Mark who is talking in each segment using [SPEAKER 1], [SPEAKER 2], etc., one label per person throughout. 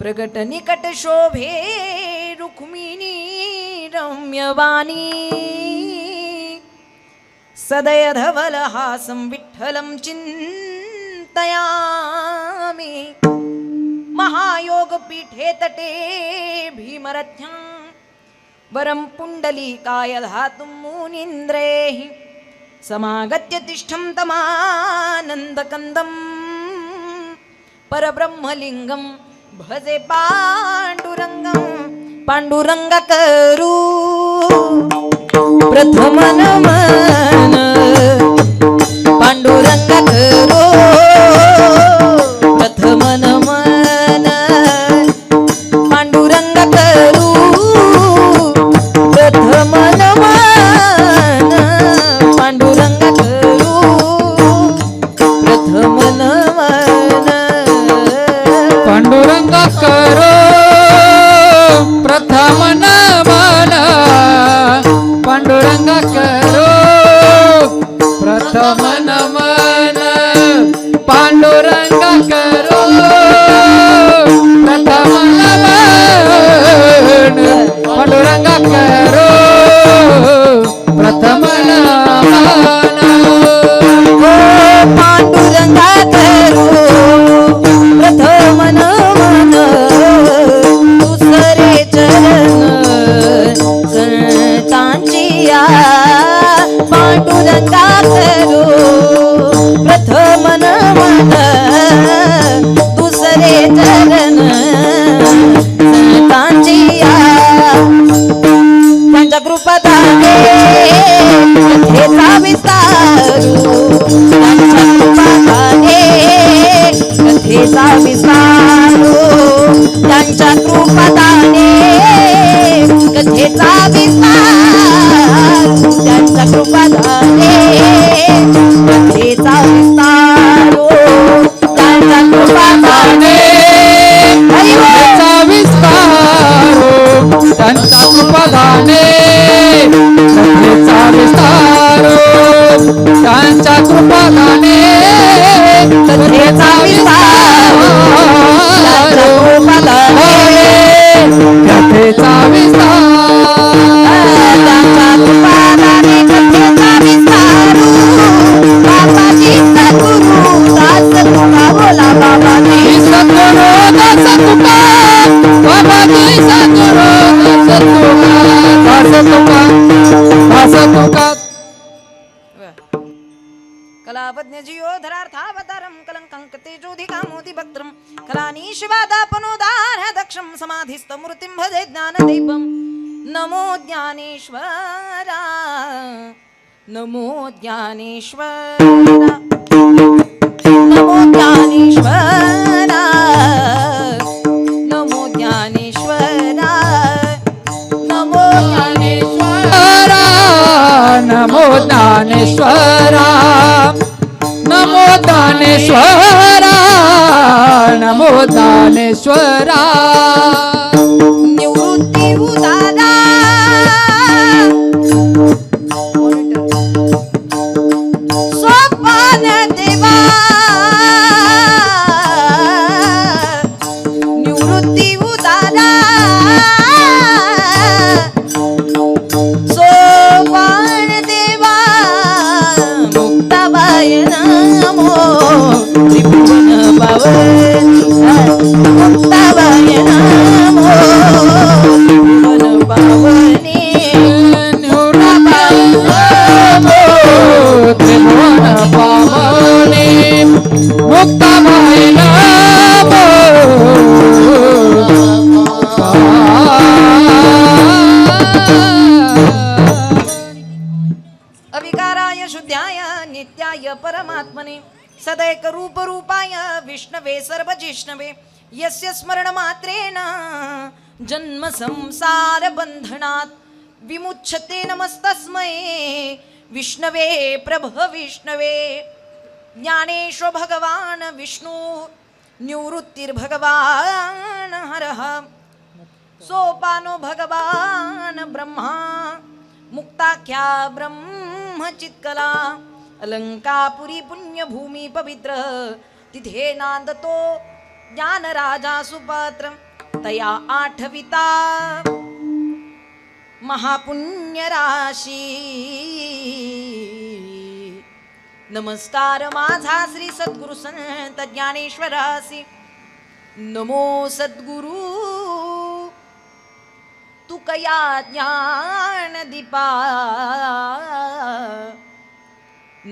[SPEAKER 1] प्रगट निकट शोभे रुक्मिणी रम्यवाणी सदय धवलहासं विठ्ठलं चिन्तयामि महायोगपीठे तटे भीमरथ्यां वरं पुण्डलीकाय धातुं मुनीन्द्रैः समागत्य तिष्ठं तमानन्दकन्दं परब्रह्मलिङ्गं भजे पाण्डुरङ्गं पाण्डुरङ्गकरू प्रथम नमन पाण्डुरङ्गकरू प्रथम नमन पाण्डुरङ्गकरू प्रथम नमन पाण्डुरङ्गकरू प्रथम नमन
[SPEAKER 2] पांडुरंगाकरो प्रथम नमन पांडुरंगाकरो प्रथम नमन पांडुरंगाकरो प्रथम नमन पांडुरंगाकरो प्रथम नमन
[SPEAKER 1] पांडुरंगाकरू प्रथम नमन दुसरे चरण संतांचिया पांडुरंगाकरू प्रथम नमन दुसरे चरण संतांचिया त्यांच्या कृपादाने कथेचा विस्तारू त्यांच्या कृपादाने कथेचा विस्तारू त्यांच्या कृपादाने कथेचा विस्तारू त्यांच्या कृपादाने कथेचा विस्तारू त्यांच्या कृपादाने
[SPEAKER 2] कथेचा विस्तारो त्यांच्या कृपादाने कथेचा विस्तारो त्यांच्या कृपादाने
[SPEAKER 1] कथेचा विस्तारू त्यांच्या कृपादाने
[SPEAKER 2] कथेचा विस्तार
[SPEAKER 1] त्यांच्या कृपादाने कथेचा विस्तारू बाबाजी सद्गुरु दास तुका बोला बाबाजी
[SPEAKER 2] सद्गुरु दास तुका बाबाजी सद्गुरु दास तुका
[SPEAKER 1] कलावज्ञ जियोधरार्थावतारं कलंकंकतेजोधिकामोदि भक्त्रं कलानीशिवादापनोदार दक्षं समाधिस्तमूर्तिं भजे ज्ञानदीपं नमो ज्ञानेश्वरा नमो ज्ञानेश्वरा नमो ज्ञानेश्वरा नमो ज्ञानेश्वरा नमो ज्ञानेश्वरा
[SPEAKER 2] नमो ज्ञानेश्वरा नमो ज्ञानेश्वरा नमो ज्ञानेश्वरा
[SPEAKER 1] निवृत्ती उदारा सोपान देवा निवृत्ती उदारा सोपान देवा मुक्ताबाई नमो त्रिभुवन पावनी मुक्ताबाई नमो त्रिभुवन पावनी
[SPEAKER 2] त्रिभुवन पावनी मुक्ताबाई नमो
[SPEAKER 1] अविकाराय शुद्धाय नित्याय परमात्मने सदैक रूप रूपाय विष्णवे सर्वजिष्णवे यस्य स्मरण मात्रेण जन्म संसार बंधनात् विमुच्यते नमस्तस्मै विष्णवे प्रभ विष्णवे ज्ञानेश्वर भगवान विष्णु निवृत्तिर्भगवान हरः सोपानो भगवान ब्रह्मा मुक्ताख्या ब्रह्मचित्कला अलंकापुरी पुण्यभूमी पवित्र तिथे नांदतो ज्ञानराजा सुपात्र तया आठविता महापुण्य राशी. नमस्कार माझा श्री सद्गुरु संत ज्ञानेश्वरासी. नमो सद्गुरु तू कया ज्ञान दीपा.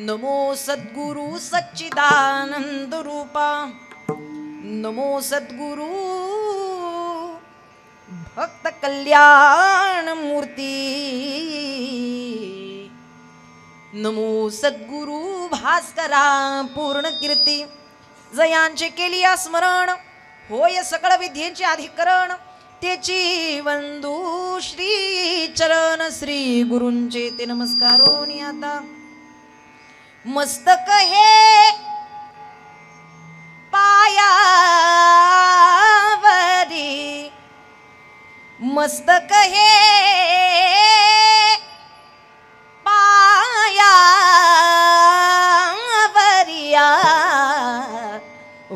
[SPEAKER 1] नमो सद्गुरु सच्चिदानंद रूपा. नमो सद्गुरु भक्त कल्याण मूर्ती. नमो सद्गुरु भास्करा पूर्ण कीर्ती. जयांचे केली स्मरण होय सकळ विद्येचे अधिकरण. त्याची वंदू श्री चरण श्री गुरूंचे ते नमस्कारोनी आता. मस्तक हे पायावरी. मस्तक हे पायावरिया.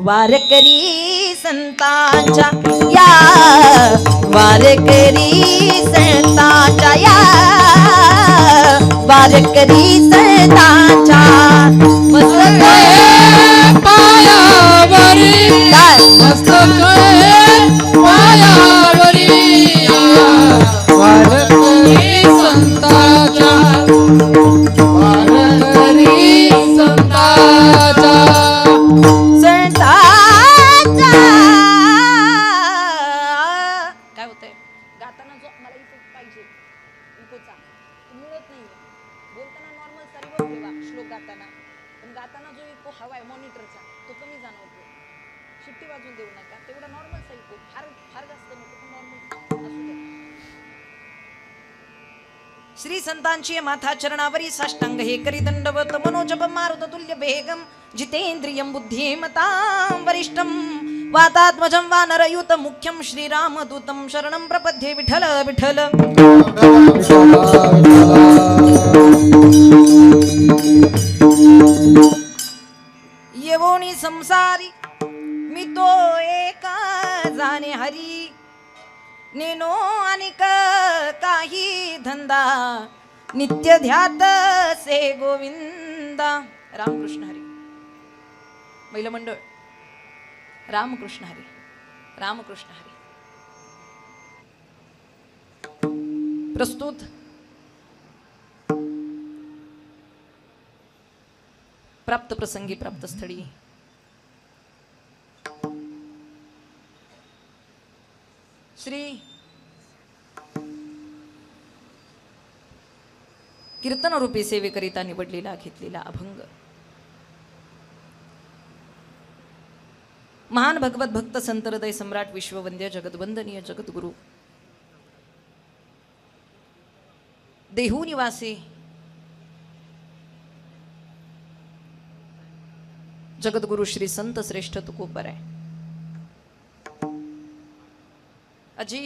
[SPEAKER 1] वारकरी संतांच्या या. वारकरी संतांच्या या. वारकरी संतांच्या. मस्तक
[SPEAKER 2] पायावरी. मस्तक पायावरी. वारकरी संतांच्या. वारकरी संतांच्या.
[SPEAKER 1] काय होतंय गाताना जो मला इको पाहिजे इकोचा मिळत नाही. बोलताना नॉर्मल सर्व ठेवा श्लोक गाताना. पण गाताना जो इको हवाय मॉनिटरचा तो कमी जाणवतो. शिट्टी वाजून देऊ नका. तेवढा नॉर्मलचा इको फार फार जास्त नको पण नॉर्मल असू दे. श्री संतांची माथा चरणावरी साष्टांग हे करी दंडवत. मनोजपम मारुत तुल्य वेगम. जितेंद्रियं बुद्धिमतां वरिष्ठं. वातात्मजं वानरयुत मुख्यं श्रीरामदूतं शरणं प्रपद्ये. विठ्ठल विठ्ठल. येवोनी संसारी मी तो एका जाणे हरी. नेनो अनिक काही धंदा. नित्य ध्यात से गोविंदा. रामकृष्ण हरी. महिला मंडळ रामकृष्ण हरी. रामकृष्ण हरी. प्रस्तुत प्राप्त प्रसंगी प्राप्त स्थळी श्री कीर्तन रूपी सेवेकरिता निवडलेला घेतलेला अभंग. महान भगवत भक्त संत हृदय सम्राट विश्ववंद्य जगद्वंदनीय जगद्गुरु देहू निवासी जगद्गुरु श्री संत श्रेष्ठ तुकोबराय अजी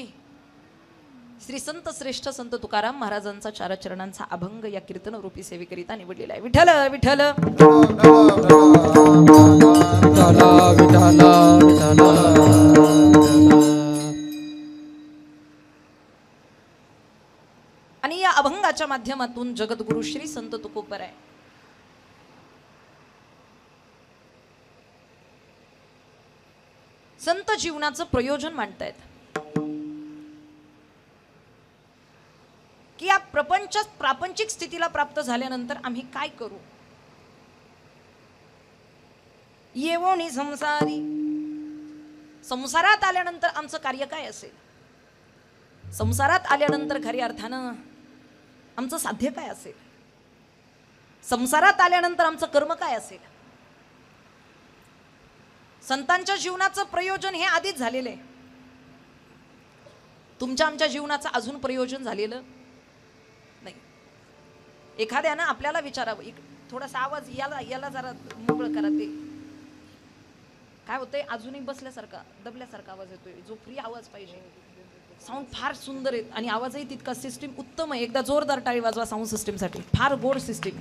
[SPEAKER 1] श्री संत श्रेष्ठ संत तुकाराम महाराजांचा चारचरणांचा अभंग या कीर्तन रूपी सेवेकरिता निवडलेला आहे. विठ्ठल विठ्ठल. आणि या अभंगाच्या माध्यमातून जगद्गुरु श्री संत तुकोबराय संत जीवनाचं प्रयोजन मांडतायत की या प्रापंचिक स्थितीला प्राप्त झाल्यानंतर आम्ही काय करू. येवोनी संसारी. संसारात आल्यानंतर आमचं कार्य काय असेल. संसारात आल्यानंतर खऱ्या अर्थानं आमचं साध्य काय असेल. संसारात आल्यानंतर आमचं कर्म काय असेल. संतांच्या जीवनाचं प्रयोजन हे आधीच झालेलं आहे. तुमच्या आमच्या जीवनाचं अजून प्रयोजन झालेलं नाही. एखाद्यानं आपल्याला विचारावं थोडासा आवाज याला जरा मोकळं करा. ते काय होतंय अजूनही बसल्यासारखा दबल्यासारखा आवाज येतोय. जो फ्री आवाज पाहिजे. साऊंड फार सुंदर आहे आणि आवाजही तितका. सिस्टीम उत्तम आहे. एकदा जोरदार टाळी वाजवा साऊंड सिस्टीमसाठी. फार गोड सिस्टीम.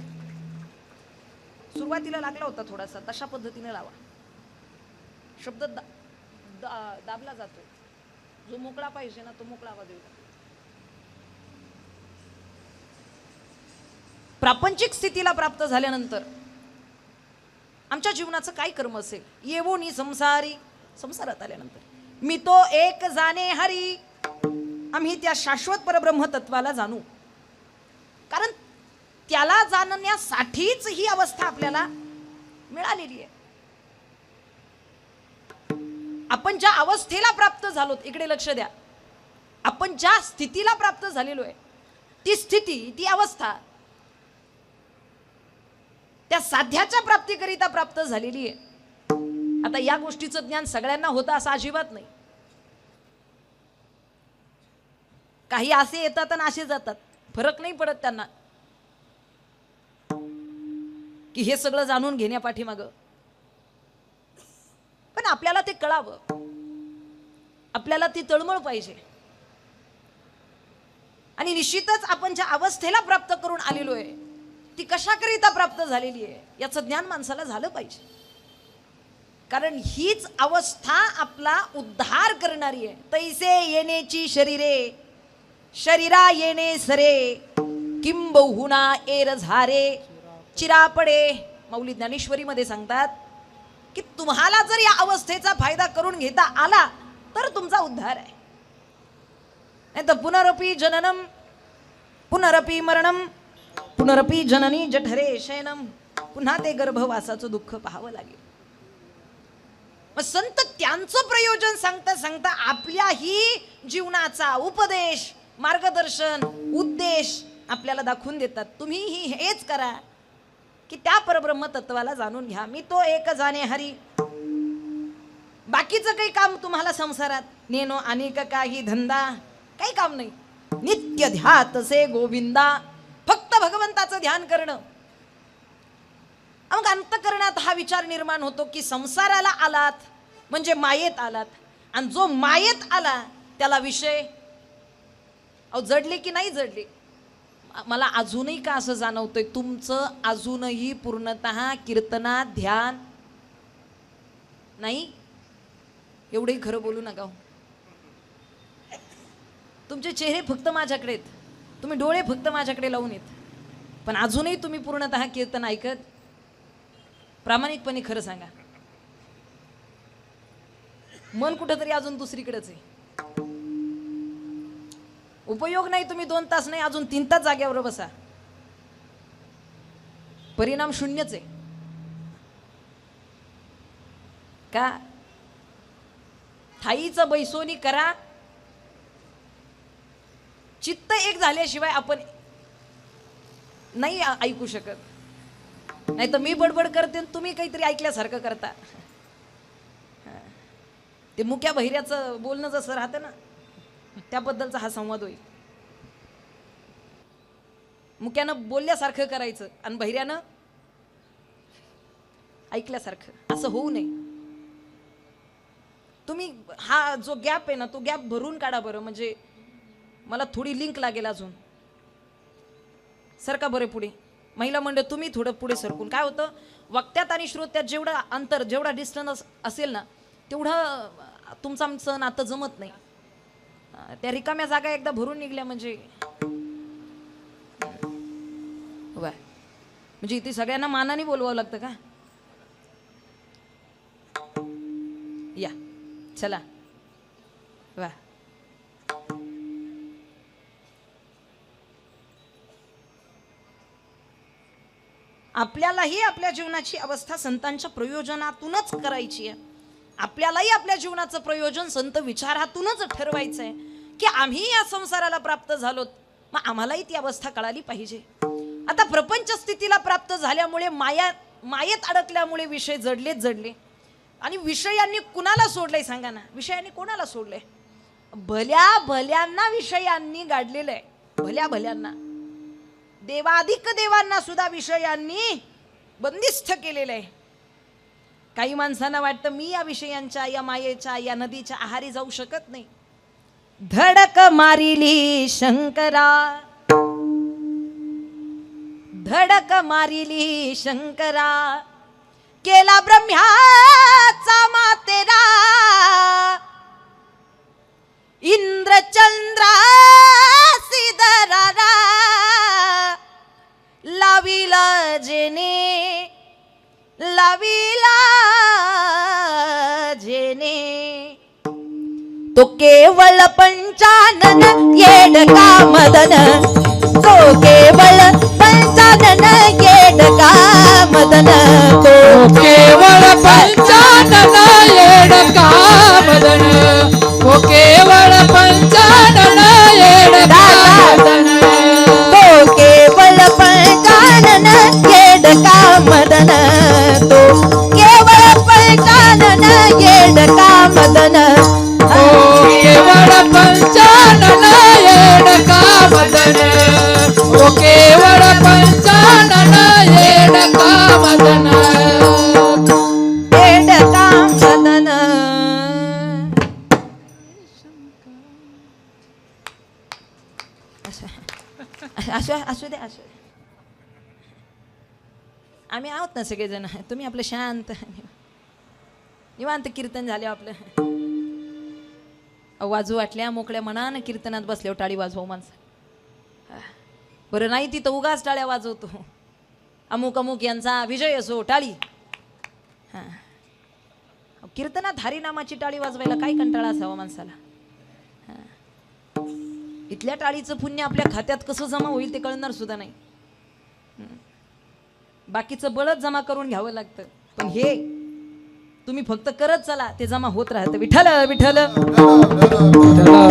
[SPEAKER 1] सुरुवातीला लागला होता थोडासा तशा पद्धतीने लावा. शब्द दाबला जातो. जो मोकळा पाहिजे ना तो मोकळा आवाज येऊ. प्रापंचिक स्थितीला प्राप्त झाल्यानंतर आमच्या जीवनाचं काय कर्म असेल, येवोनी संसारी, संसारात आल्यानंतर मी तो एक जाणे हरी, आम्ही त्या शाश्वत परब्रह्म तत्वाला जाणू. कारण त्याला जाणण्यासाठीच ही अवस्था आपल्याला मिळालेली आहे. आपण ज्या अवस्थेला प्राप्त झालो, इकडे लक्ष द्या, आपण ज्या स्थितीला प्राप्त झालेलो आहे ती स्थिती, ती अवस्था त्या साध्याच्या प्राप्तीकरिता प्राप्त झालेली आहे. आता या गोष्टीचं ज्ञान सगळ्यांना होतं असं अजिबात नाही. काही असे येतात आणि असे जातात, फरक नाही पडत त्यांना की हे सगळं जाणून घेण्यापाठीमाग. पण आपल्याला ते कळावं, आपल्याला ती तळमळ पाहिजे. आणि निश्चितच आपण ज्या अवस्थेला प्राप्त करून आलेलो आहे ती कशाकरिता प्राप्त झालेली आहे याचं ज्ञान माणसाला झालं पाहिजे. कारण हीच अवस्था आपला उद्धार करणारी आहे. तैसे येण्याची शरीरे, शरीरा येणे सरे, किंबहुना एर झारे चिरापडे. माऊली ज्ञानेश्वरीमध्ये सांगतात की तुम्हाला जर या अवस्थेचा फायदा करून घेता आला तर तुमचा उद्धार आहे. नाही तर पुनरपि जननम पुनरपि मरणम पुनरपि जननी जठरे शयनम, पुन्हा ते गर्भवासाचं दुःख पाहावं लागेल. मग संत त्यांचं प्रयोजन सांगता सांगता आपल्याही जीवनाचा उपदेश, मार्गदर्शन, उद्देश आपल्याला दाखवून देतात. तुम्हीही हेच करा की त्या परब्रह्म तत्वाला जाणून घ्या. मी तो एक जाणे हरी. बाकीचं काही काम तुम्हाला संसारात नेनो अनेक काही धंदा काही काम नाही. नित्य ध्यात से गोविंदा, फक्त भगवंताचं ध्यान करणं. मग अंतःकरणात हा विचार निर्माण होतो की संसाराला आलात म्हणजे मायेत आलात, आणि जो मायेत आला त्याला विषय अहो जडले की नाही जडले. मला अजूनही का असं जाणवतंय, तुमचं अजूनही पूर्णतः कीर्तनात ध्यान नाही. एवढंही खरं बोलू नका. तुमचे चेहरे फक्त माझ्याकडे आहेत, तुम्ही डोळे फक्त माझ्याकडे लावून येत, पण अजूनही तुम्ही पूर्णतः कीर्तन ऐकत. प्रामाणिकपणे खरं सांगा, मन कुठंतरी अजून दुसरीकडेच आहे. उपयोग नाही तुम्ही 2 तास नाही, अजून 3 तास जाग्यावर बसा, परिणाम शून्यच आहे. का थाईचं बैसोनी करा, चित्त एक झाल्याशिवाय आपण नाही ऐकू शकत. नाही तर मी बडबड करते तुम्ही काहीतरी ऐकल्यासारखं करता. ते मुक्या बहिऱ्याचं बोलणं जसं राहतं ना त्याबद्दलचा हा संवाद होईल. मुक्यानं बोलल्यासारखं करायचं आणि बहिऱ्यानं ऐकल्यासारखं, असं होऊ नये. तुम्ही हा जो गॅप आहे ना तो गॅप भरून काढा बरं. म्हणजे मला थोडी लिंक लागेल अजून. सरका बरे पुढे. महिला मंडळ तुम्ही थोडं पुढे सरकून. काय होतं, वक्त्यात आणि श्रोत्यात जेवढा अंतर, जेवढा डिस्टन्स असेल ना तेवढं तुमचं आमचं नातं जमत नाही. त्या रिकाम्या जागा एकदा भरून निघल्या म्हणजे वा, म्हणजे इथे सगळ्यांना मानाने बोलवावं लागतं का? या चला वा. आपल्यालाही आपल्या जीवनाची अवस्था संतांच्या प्रयोजनातूनच करायची आहे. आपल्यालाही आपल्या जीवनाचं प्रयोजन संत विचारातूनच ठरवायचं आहे की आम्ही या संसाराला प्राप्त झालोत, मग आम्हालाही ती अवस्था कळाली पाहिजे. आता प्रपंच स्थितीला प्राप्त झाल्यामुळे मायेत अडकल्यामुळे विषय जडलेच जडले. आणि विषयांनी कुणाला सोडलंय सांगा ना? विषयांनी कोणाला सोडलंय? भल्या भल्यांना विषयांनी गाडलेलं आहे. भल्या भल्यांना, देवाधिक देवांना सुद्धा विषयांनी बंदिस्त केलेलं आहे. काही माणसांना वाटतं मी या विषयांच्या, या मायेच्या, या नदीच्या आहारी जाऊ शकत नाही. धडक मारिली शंकरा, धडक मारिली शंकरा, केला ब्रह्म्याचा मातेरा, इंद्रचंद्रा सिदरारा लाविला जेने तो केवळ पंचानन येडका मदन तो केवळ पंचानन येडका मदन तो
[SPEAKER 2] केवळ पंचानन येडका मदन ओ केवळ पंचानन येडका मदन
[SPEAKER 1] तो केवळ पंचानन येडका मदन तो केवळ पंचानन येडका मदन
[SPEAKER 2] ओ केवळ पंचानन येडका मदन ओ केवळ पंचानन येडका मदन
[SPEAKER 1] येडका मदन. असू दे. आम्ही आहोत ना सगळेजण. तुम्ही आपलं शांत निवांत कीर्तन झाले आपलं. वाजू वाटल्या मोकळ्या मनानं कीर्तनात बसल्यावर टाळी वाजवू माणसं. बरं नाही तिथं उगाच टाळ्या वाजवतो. अमुक अमुक यांचा विजय असो टाळी. हा कीर्तनात हरिनामाची टाळी वाजवायला काय कंटाळा असावा माणसाला. इथल्या टाळीचं पुण्य आपल्या खात्यात कसं जमा होईल ते कळणार सुद्धा नाही. बाकीचं बळच जमा करून घ्यावं लागतं. पण हे तुम्ही फक्त करत चला ते जमा होत राहतं. विठ्ठल विठ्ठल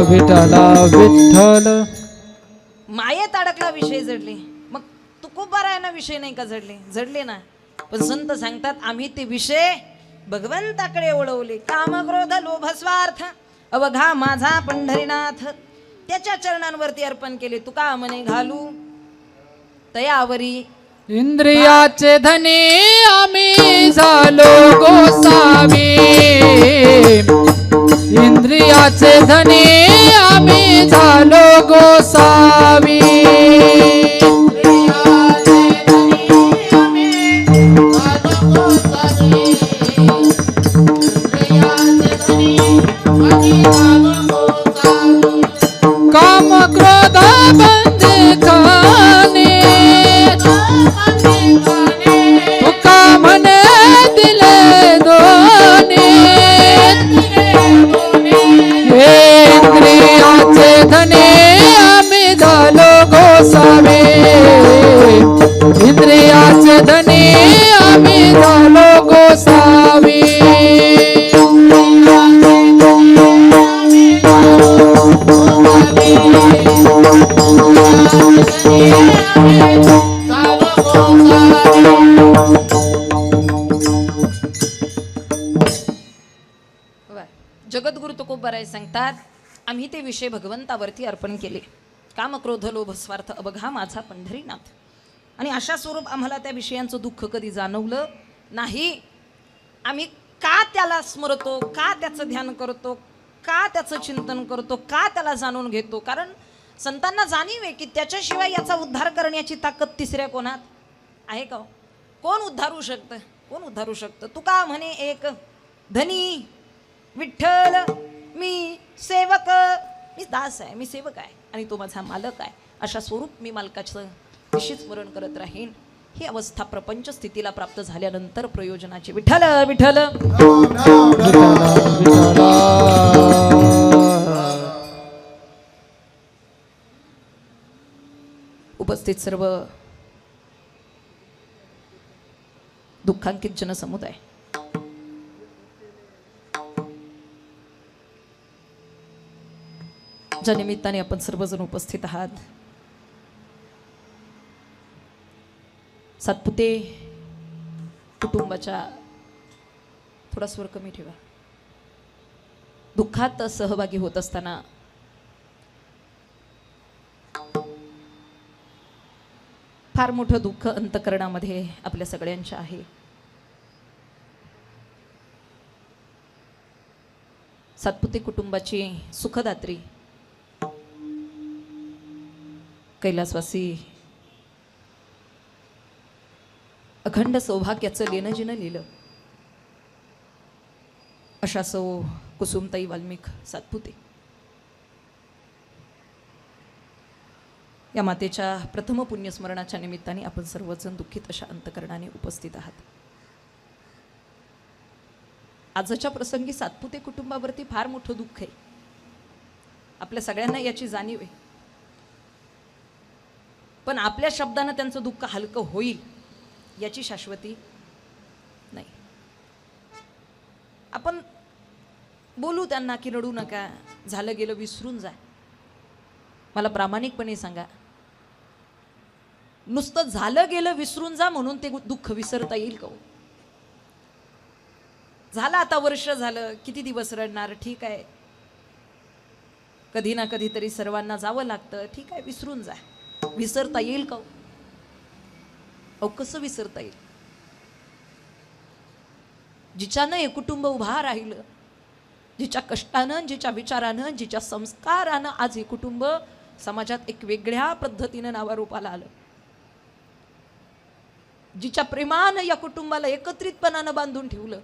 [SPEAKER 2] विठ्ठल विठ्ठल
[SPEAKER 1] मायेत अडकला विषय जडले. मग तुकोबारायांना विषय नाही का जडले ना. पण संत सांगतात आम्ही ते विषय भगवंताकडे वळवले. काम क्रोध लोभ स्वार्थ अवघा माझा पंढरीनाथ त्याच्या चरणांवरती अर्पण केले. तुका मने घालू तयावरी
[SPEAKER 2] इंद्रियाचे धनी आम्ही झालो गोसावी. इंद्रियाचे धनी आम्ही झालो गोसावी. काम क्रोध बंद खाने तुका म्हणे दिले दोन्ही. इंद्रियाचे धनी आम्ही झालो गोसावी. इंद्रियाचे धनी आम्ही झालो गोसावी.
[SPEAKER 1] जगद्गुरु तुकोबाराय सांगतात आम्ही ते विषय भगवंतावरती अर्पण केले. काम क्रोध लोभ स्वार्थ अवघा माझा पंढरीनाथ. आणि अशा स्वरूप आम्हाला त्या विषयांचं दुःख कधी जाणवलं नाही. आम्ही का त्याला स्मरतो, का त्याचं ध्यान करतो, का त्याचं चिंतन करतो, का त्याला जाणून घेतो. कारण संतांना जाणीव आहे की त्याच्याशिवाय याचा उद्धार करण्याची ताकद तिसऱ्या कोणात आहे का. कोण उद्धारू शकतं. तुका म्हणे एक धनी विठ्ठल मी सेवक, मी दास आहे, मी सेवक आहे आणि तो माझा मालक आहे. अशा स्वरूप मी मालकाचं निश्चित स्मरण करत राहीन. ही अवस्था प्रपंच स्थितीला प्राप्त झाल्यानंतर प्रयोजनाची. विठ्ठल विठ्ठल उपस्थित सर्व दुःखांकित जनसमुदाय, ज्या निमित्ताने आपण सर्वजण उपस्थित आहात. सातपुते कुटुंबाच्या थोडा स्वर कमी ठेवा. दुःखात सहभागी होत असताना फार मोठं दुःख अंतःकरणामध्ये आपल्या सगळ्यांच्या आहे. सातपुते कुटुंबाची सुखदात्री कैलासवासी अखंड सौभाग्याचं लेणं जिनं लिहिलं अशा सौ कुसुमताई वाल्मिक सातपुते. या मातेच्या प्रथम पुण्यस्मरणाच्या निमित्ताने आपण सर्वजण दुःखित अशा अंतकरणाने उपस्थित आहात. आजच्या प्रसंगी सातपुते कुटुंबावरती फार मोठं दुःख आहे. आपल्या सगळ्यांना याची जाणीव आहे. पण आपल्या शब्दानं त्यांचं दुःख हलकं होईल याची शाश्वती नाही. आपण बोलू त्यांना की रडू नका, झालं गेलं विसरून जा. मला प्रामाणिकपणे सांगा, नुसतं झालं गेलं विसरून जा म्हणून ते दुःख विसरता येईल का? झालं आता वर्ष झालं, किती दिवस रडणार? ठीक आहे, कधी ना कधीतरी सर्वांना जावं लागतं, ठीक आहे, विसरून जा. विसरता येईल का? अहो कसं विसरता येईल? जिच्यानं हे कुटुंब उभा राहिलं, जिच्या कष्टानं, जिच्या विचारानं, जिच्या संस्कारानं आज हे कुटुंब समाजात एक वेगळ्या पद्धतीनं नावारूपाला आलं, जिच्या प्रेमानं या कुटुंबाला एकत्रितपणानं बांधून ठेवलं,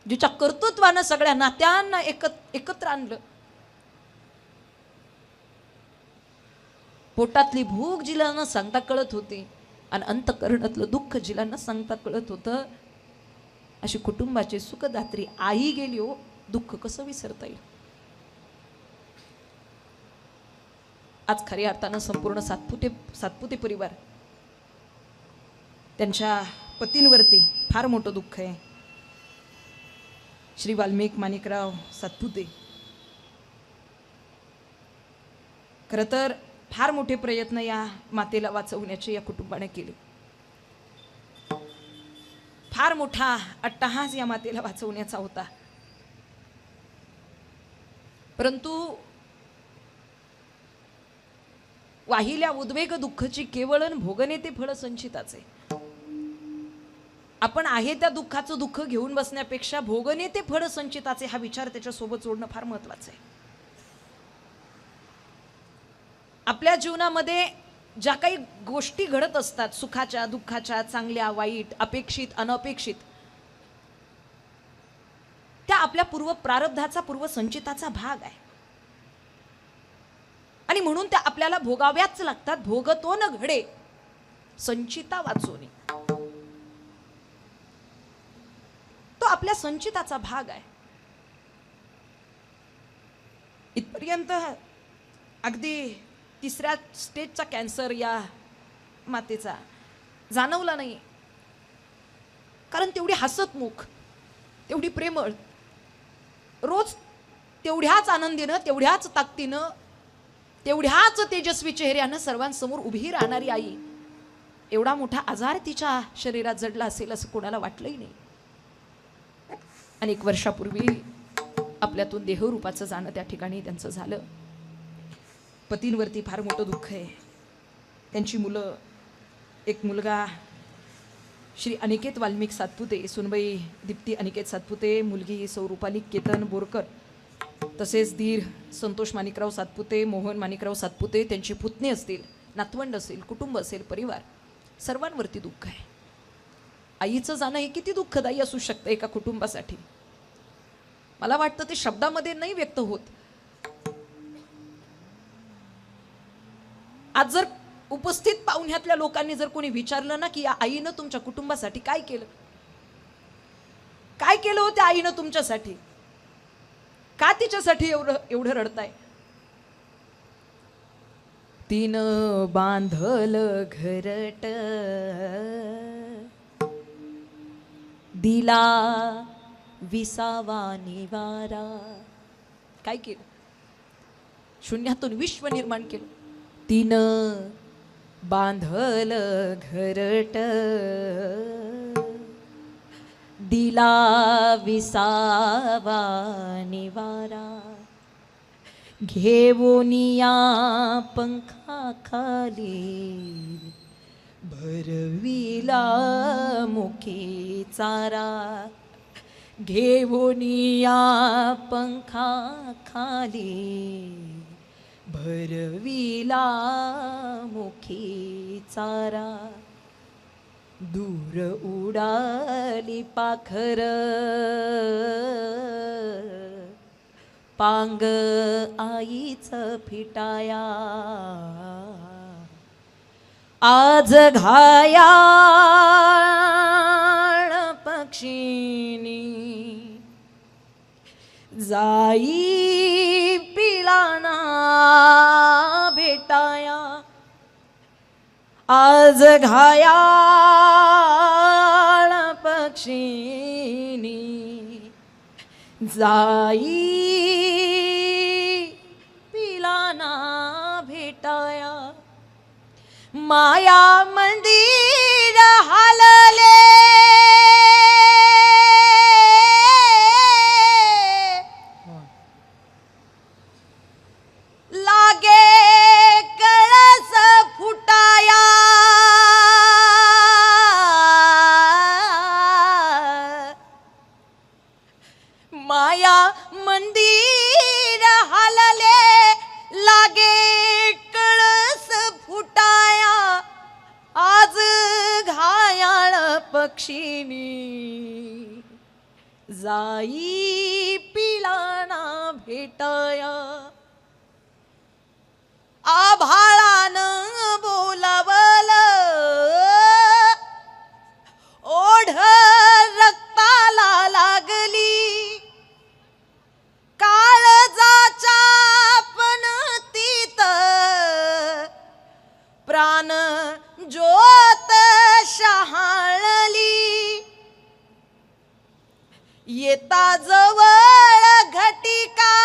[SPEAKER 1] जिच्या कर्तृत्वानं सगळ्या नात्यांना एकत्र आणलं, पोटातली भूक जिला न सांगता कळत होती आणि अंतकरणातलं दुःख जिला न सांगता कळत होतं, अशी कुटुंबाची सुखदात्री आई गेली हो, दुःख कसं विसरता येईल? आज खऱ्या अर्थानं संपूर्ण सातपुते परिवार, त्यांच्या पतींवरती फार मोठं दुःख आहे. श्री वाल्मिक माणिकराव सातपुते खरं तर फार मोठे प्रयत्न या मातेला वाचवण्याचे या कुटुंबाने केले. फार मोठा अट्टहास या मातेला वाचवण्याचा होता. परंतु वाहिल्या उद्वेग दुःखची केवळ भोगणे ते फळ संचिताचे. आपण आहे त्या दुःखाचं दुःख घेऊन बसण्यापेक्षा भोगणे ते फळ संचिताचे हा विचार त्याच्यासोबत जोडणं फार महत्वाचं आहे. आपल्या जीवनामध्ये ज्या काही गोष्टी घडत असतात, सुखाच्या दुःखाच्या, चांगल्या वाईट, अपेक्षित अनपेक्षित, त्या आपल्या पूर्व प्रारब्धाचा पूर्व संचिताचा भाग आहे आणि म्हणून त्या आपल्याला भोगाव्याच लागतात. भोगतो न घडे संचिता वाचोनी, तो आपल्या संचिताचा भाग आहे. इथपर्यंत अगदी 3ऱ्या स्टेजचा कॅन्सर या मातेचा जाणवला नाही, कारण तेवढी हसतमुख, तेवढी प्रेमळ, रोज तेवढ्याच आनंदीनं, तेवढ्याच ताकदीनं, तेवढ्याच तेजस्वी चेहऱ्यानं सर्वांसमोर उभी राहणारी आई. एवढा मोठा आजार तिच्या शरीरात जडला असेल असं कोणाला वाटलंही नाही. अनेक वर्षापूर्वी आपल्यातून देहरूपाचं जाणं त्या ठिकाणी त्यांचं झालं. पतींवरती फार मोठं दुःख आहे. त्यांची मुलं, एक मुलगा श्री अनिकेत वाल्मिक सातपुते, सुनबाई दीप्ती अनिकेत सातपुते, मुलगी सौरूपाली केतन बोरकर, तसेच दीर संतोष माणिकराव सातपुते, मोहन माणिकराव सातपुते, त्यांची पुतणी असतील, नातवंड असेल, कुटुंब असेल, परिवार, सर्वांवरती दुःख आहे. आईचं जाणं हे किती दुःखदायी असू शकतं एका कुटुंबासाठी. मला वाटतं ते शब्दामध्ये नाही व्यक्त होत. आज जर उपस्थित पाहुण्यातल्या लोकांनी जर कोणी विचारलं ना की या आईनं तुमच्या कुटुंबासाठी काय केलं, काय केलं होतं आईनं तुमच्यासाठी, का तिच्यासाठी एवढं रडताय? तिनं बांधल घरट, दिला विसावा निवारा. काय केलं? शून्यातून विश्व निर्माण केलं. तिनं बांधल घरट, दिला विसावा निवारा. घेऊनिया पंखा खाली, भरविला मुखी चारा. घेऊनिया पंखा खाली, भरविला मुखी चारा. दूर उडाली पाखर, पांग आईच फिटाया. आज घायाळ पक्षीनी जाई पिलाना भेटाया, आज घायाळ पक्षीनी जाई पिलाना भेटाया, माया मंदिर हालले लागे कळस फुटाया, माया मंदिर हालले लागे कळस फुटाया, आज घायाळ पक्षीनी जाई पिलाना भेटाया, आभाळानं बोलावलं ओढ रक्ताला लागली, काळजाच्या पणतीत प्राण ज्योत शहाळली, येता जवळ घटिका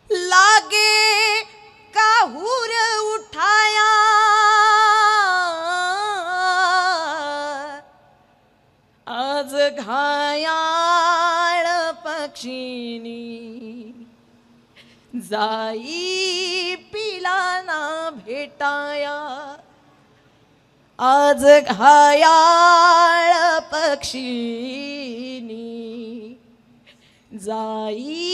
[SPEAKER 1] लागे काहूर उठाया, आज घायाळ पक्षीनी जाई पिलाना भेटाया, आज घायाळ पक्षीनी जाई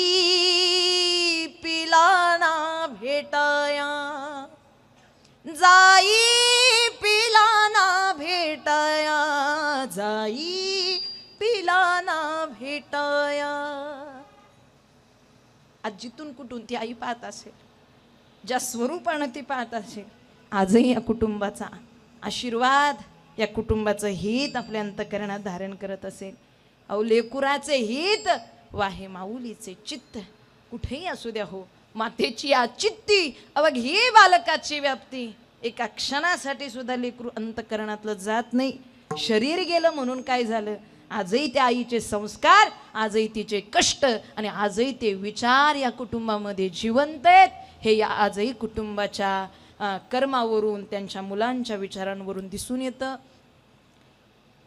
[SPEAKER 1] पिलाना भेटाया, जाई पिलाना भेटाया, जाई पिलाना भेटाया. आज जिथून कुठून ती आई पाहत असेल, ज्या स्वरूपानं ती पाहत असेल, आजही या कुटुंबाचा आशीर्वाद, या कुटुंबाचं हित आपल्या अंतःकरणात धारण करत असेल. अहो लेकुराचे हित वाहे माऊलीचे चित्त, कुठेही असू द्या हो, मातेची आचित्ती अवघी बालकाची व्याप्ती. एका क्षणासाठी सुद्धा लेकरू अंतःकरणातलं जात नाही. शरीर गेलं म्हणून काय झालं, आजही त्या आईचे संस्कार, आजही तिचे कष्ट आणि आजही ते विचार या कुटुंबामध्ये जिवंत आहेत. हे या आजही कुटुंबाच्या कर्मावरून, त्यांच्या मुलांच्या विचारांवरून दिसून येतं.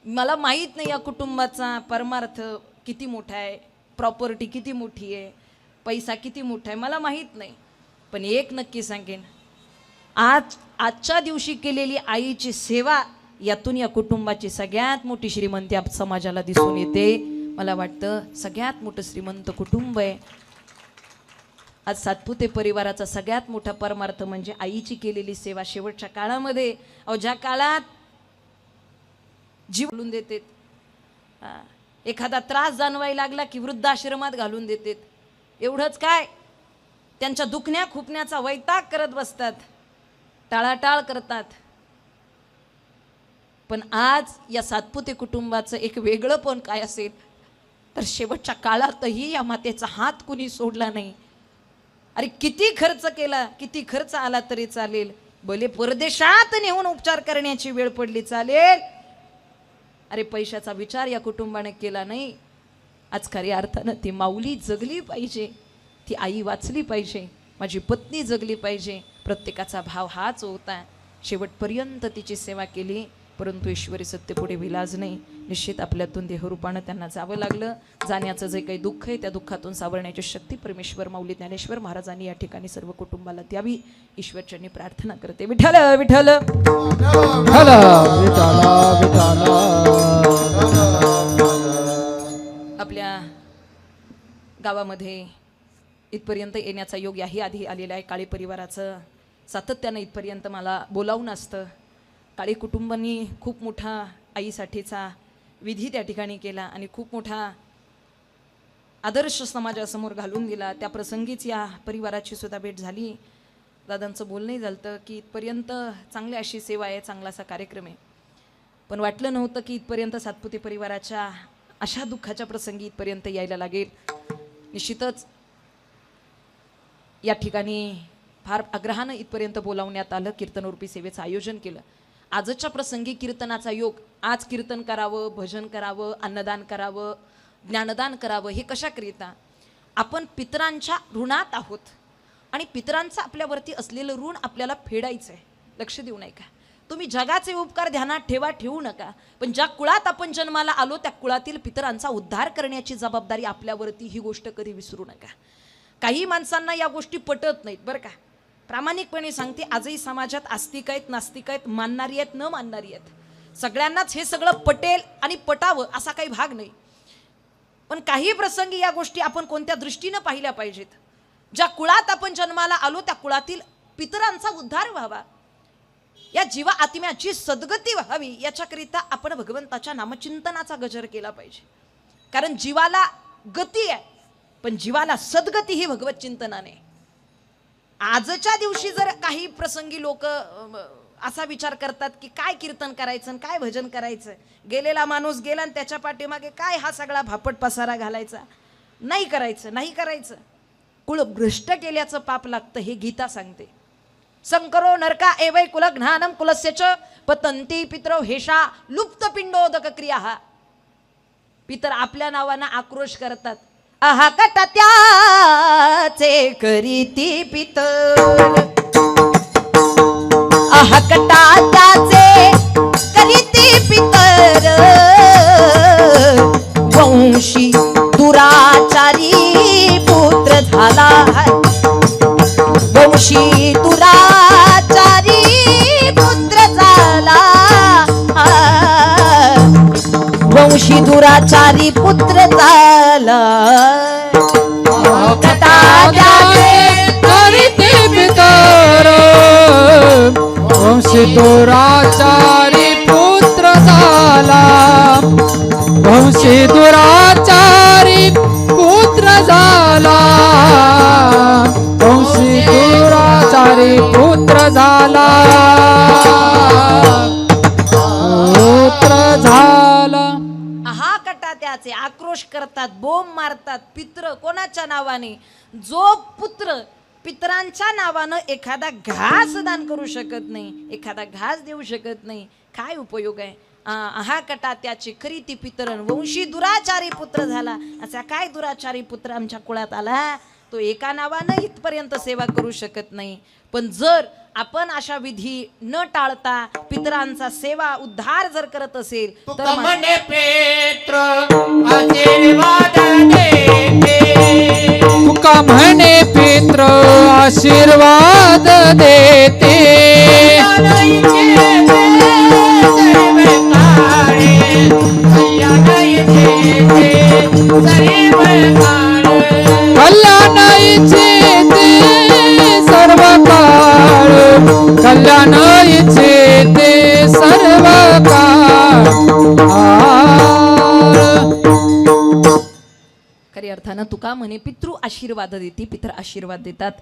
[SPEAKER 1] मला माहीत नाही या कुटुंबाचा परमार्थ किती मोठा आहे, प्रॉपर्टी किती मोठी आहे, पैसा किती मोठा आहे, मला माहीत नाही. पण एक नक्की सांगेन, आजच्या दिवशी केलेली आईची सेवा, यातून या कुटुंबाची सगळ्यात मोठी श्रीमंती समाजाला दिसून येते. मला वाटतं सगळ्यात मोठं श्रीमंत कुटुंब आहे. आज सातपुते परिवाराचा सगळ्यात मोठा परमार्थ म्हणजे आईची केलेली सेवा. शेवटच्या काळामध्ये, ज्या काळात जीव घालून देते, एखादा त्रास जाणवायला लागला की वृद्धाश्रमात घालून देतात. एवढंच काय, त्यांच्या दुखण्या खुपण्याचा वैताग करत बसतात, टाळाटाळ करतात. पण आज या सातपुते कुटुंबाचं एक वेगळं पण काय असेल तर शेवटच्या काळातही या मातेचा हात कुणी सोडला नाही. अरे किती खर्च केला, किती खर्च आला तरी चालेल, भले परदेशात नेऊन उपचार करण्याची वेळ पडली चालेल, अरे पैशाचा विचार या कुटुंबाने केला नाही. आज खऱ्या अर्थानं ती माऊली जगली पाहिजे, ती आई वाचली पाहिजे, माझी पत्नी जगली पाहिजे. प्रत्येकाचा भाव हाच होता. शेवटपर्यंत तिची सेवा केली, परंतु ईश्वरी सत्य पुढे विलाज नाही. निश्चित आपल्यातून देहरूपानं त्यांना जावं लागलं. जाण्याचं जे काही दुःख आहे त्या दुःखातून सावरण्याची शक्ती परमेश्वर माऊली ज्ञानेश्वर महाराजांनी या ठिकाणी सर्व कुटुंबाला द्यावी, ईश्वरचरणी प्रार्थना करते. विठ्ठल विठ्ठल
[SPEAKER 2] विठ्ठल विठ्ठल विठ्ठल.
[SPEAKER 1] आपल्या गावामध्ये इथपर्यंत येण्याचा योग याही आधी आलेला आहे. काळे परिवाराचं सातत्यानं इथपर्यंत मला बोलावून असतं. काळे कुटुंबांनी खूप मोठा आईसाठीचा विधी त्या ठिकाणी केला आणि खूप मोठा आदर्श समाजासमोर घालून दिला. त्या प्रसंगीच या परिवाराची सुद्धा भेट झाली. दादांचं बोलणंही झालं की इथपर्यंत चांगली अशी सेवा आहे, चांगला असा कार्यक्रम आहे. पण वाटलं नव्हतं की इथपर्यंत सातपुते परिवाराच्या अशा दुःखाच्या प्रसंगी इथपर्यंत यायला लागेल. निश्चितच या ठिकाणी फार आग्रहानं इथपर्यंत बोलावण्यात आलं. कीर्तनरूपी सेवेचं आयोजन केलं. आजच्या प्रसंगी कीर्तनाचा योग. आज कीर्तन करावं, भजन करावं, अन्नदान करावं, ज्ञानदान करावं, हे कशाकरिता? आपण पितरांच्या ऋणात आहोत आणि पितरांचं आपल्यावरती असलेलं ऋण आपल्याला फेडायचं आहे. लक्ष देऊ नये का? तुम्ही जगाचे उपकार ध्यानात ठेवू नका, पण ज्या कुळात आपण जन्माला आलो त्या कुळातील पितरांचा उद्धार करण्याची जबाबदारी आपल्यावरती, ही गोष्ट कधी विसरू नका. काही माणसांना या गोष्टी पटत नाहीत बरं का. प्रामाणिकपणे सांगते, आजही समाजात आस्तिक आहेत, नास्तिक आहेत, मानणारी आहेत, न मानणारी आहेत. सगळ्यांनाच हे सगळं पटेल आणि पटावं असा काही भाग नाही. पण काही प्रसंगी या गोष्टी आपण कोणत्या दृष्टीनं पाहिल्या पाहिजेत. ज्या कुळात आपण जन्माला आलो त्या कुळातील पितरांचा उद्धार व्हावा, या जीवा आत्म्याची सद्गती व्हावी, याच्याकरिता आपण भगवंताच्या नामचिंतनाचा गजर केला पाहिजे. कारण जीवाला गती आहे, पण जीवाला सद्गती ही भगवत चिंतनाने. आजच्या दिवशी जर काही प्रसंगी लोक असा विचार करतात की काय कीर्तन करायचं, काय भजन करायचं, गेलेला माणूस गेला आणि त्याच्या पाठीमागे काय हा सगळा भापट पसारा घालायचा, नाही करायचं. कुळ भ्रष्ट केल्याचं पाप लागतं, हे गीता सांगते. संकरो नरका एवै कुल ज्ञानम कुलस्य च पतंती पितरो हेषा लुप्त पिंडोदक क्रिया. पितर आपल्या नावानं आक्रोश करतात. आहा कटा त्याचे करीती पितर, आहा कटा त्याचे करीती पितर, वंशी दुराचारी पुत्र झाला, वंशी दुराचारी पुत्र झाला, वंशी दुराचारी पुत्र झाला.
[SPEAKER 2] वंशी दुराचारी पुत्र झाला, वंशी दुराचारी पुत्र झाला, वंशी दुराचारी पुत्र झाला, पुत्र झाला.
[SPEAKER 1] हा कटा त्याचे आक्रोश करतात, बोंब मारतात. पित्र कोणाच्या नावाने? जो पुत्र पितरांच्या नावानं एखादा घास दान करू शकत नाही, एखादा घास देऊ शकत नाही, काय उपयोग आहे? हा कटा त्याचे खरी ती पितरण, वंशी दुराचारी पुत्र झाला. असा काय दुराचारी पुत्र आमच्या कुळात आला? तो एका नावानं इथपर्यंत सेवा करू शकत नाही. पण जर आपण अशा विधी न टाळता पितरांचा सेवा उद्धार जर करत असेल तर
[SPEAKER 3] म्हणे पेत्र आशीर्वाद देते,
[SPEAKER 2] तुका म्हणे पित्र आशीर्वाद देते, कल्याणाईचे ते सर्व काळ, कल्याणाईचे ते सर्व काळ.
[SPEAKER 1] खरी अर्थानं तुका म्हणे पितृ आशीर्वाद देते, पितर आशीर्वाद देतात.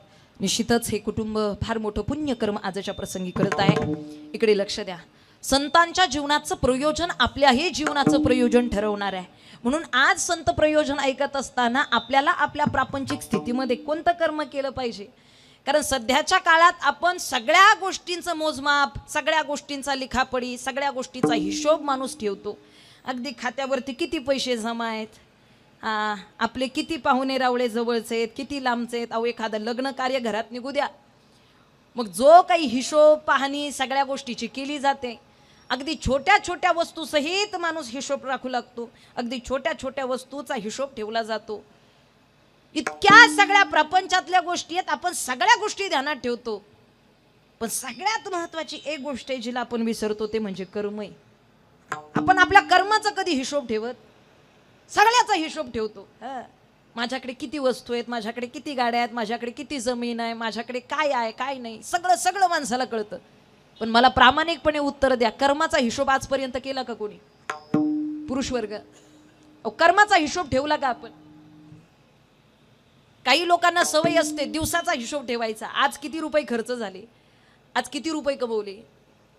[SPEAKER 1] निश्चितच हे कुटुंब फार मोठं पुण्यकर्म आजच्या प्रसंगी करत आहे. इकडे लक्ष द्या. संतांच्या जीवनाचं प्रयोजन आपल्याही जीवनाचं प्रयोजन ठरवणार आहे. म्हणून आज संत प्रयोजन ऐकत असताना आपल्याला आपल्या प्रापंचिक स्थितीमध्ये कोणतं कर्म केलं पाहिजे? कारण सध्याच्या काळात आपण सगळ्या गोष्टींचं मोजमाप, सगळ्या गोष्टींचा लिखापडी, सगळ्या गोष्टीचा हिशोब माणूस ठेवतो. अगदी खात्यावरती किती पैसे जमा आहेत, आपले किती पाहुणे रावळे जवळचे आहेत, किती लांबचे आहेत. अहो एखादं लग्न कार्य घरात निघू द्या, मग जो काही हिशोब पाहणी सगळ्या गोष्टीची केली जाते. अगदी छोट्या छोट्या वस्तू सहित माणूस हिशोब राखू लागतो. अगदी छोट्या छोट्या वस्तूचा हिशोब ठेवला जातो. इतक्या सगळ्या प्रपंचातल्या गोष्टी आहेत, आपण सगळ्या गोष्टी ध्यानात ठेवतो. पण सगळ्यात महत्वाची एक गोष्ट आहे जिला आपण विसरतो, ते म्हणजे कर्म आहे. आपण आपल्या कर्माचा कधी हिशोब ठेवत? सगळ्याचा हिशोब ठेवतो. माझ्याकडे किती वस्तू आहेत, माझ्याकडे किती गाड्या आहेत, माझ्याकडे किती जमीन आहे, माझ्याकडे काय आहे काय नाही, सगळं सगळं माणसाला कळतं. पण मला प्रामाणिकपणे उत्तर द्या, कर्माचा हिशोब आजपर्यंत केला का कोणी? पुरुष वर्ग कर्माचा हिशोब ठेवला का आपण? काही लोकांना सवय असते दिवसाचा हिशोब ठेवायचा, आज किती रुपये खर्च झाले, आज किती रुपये कमवले,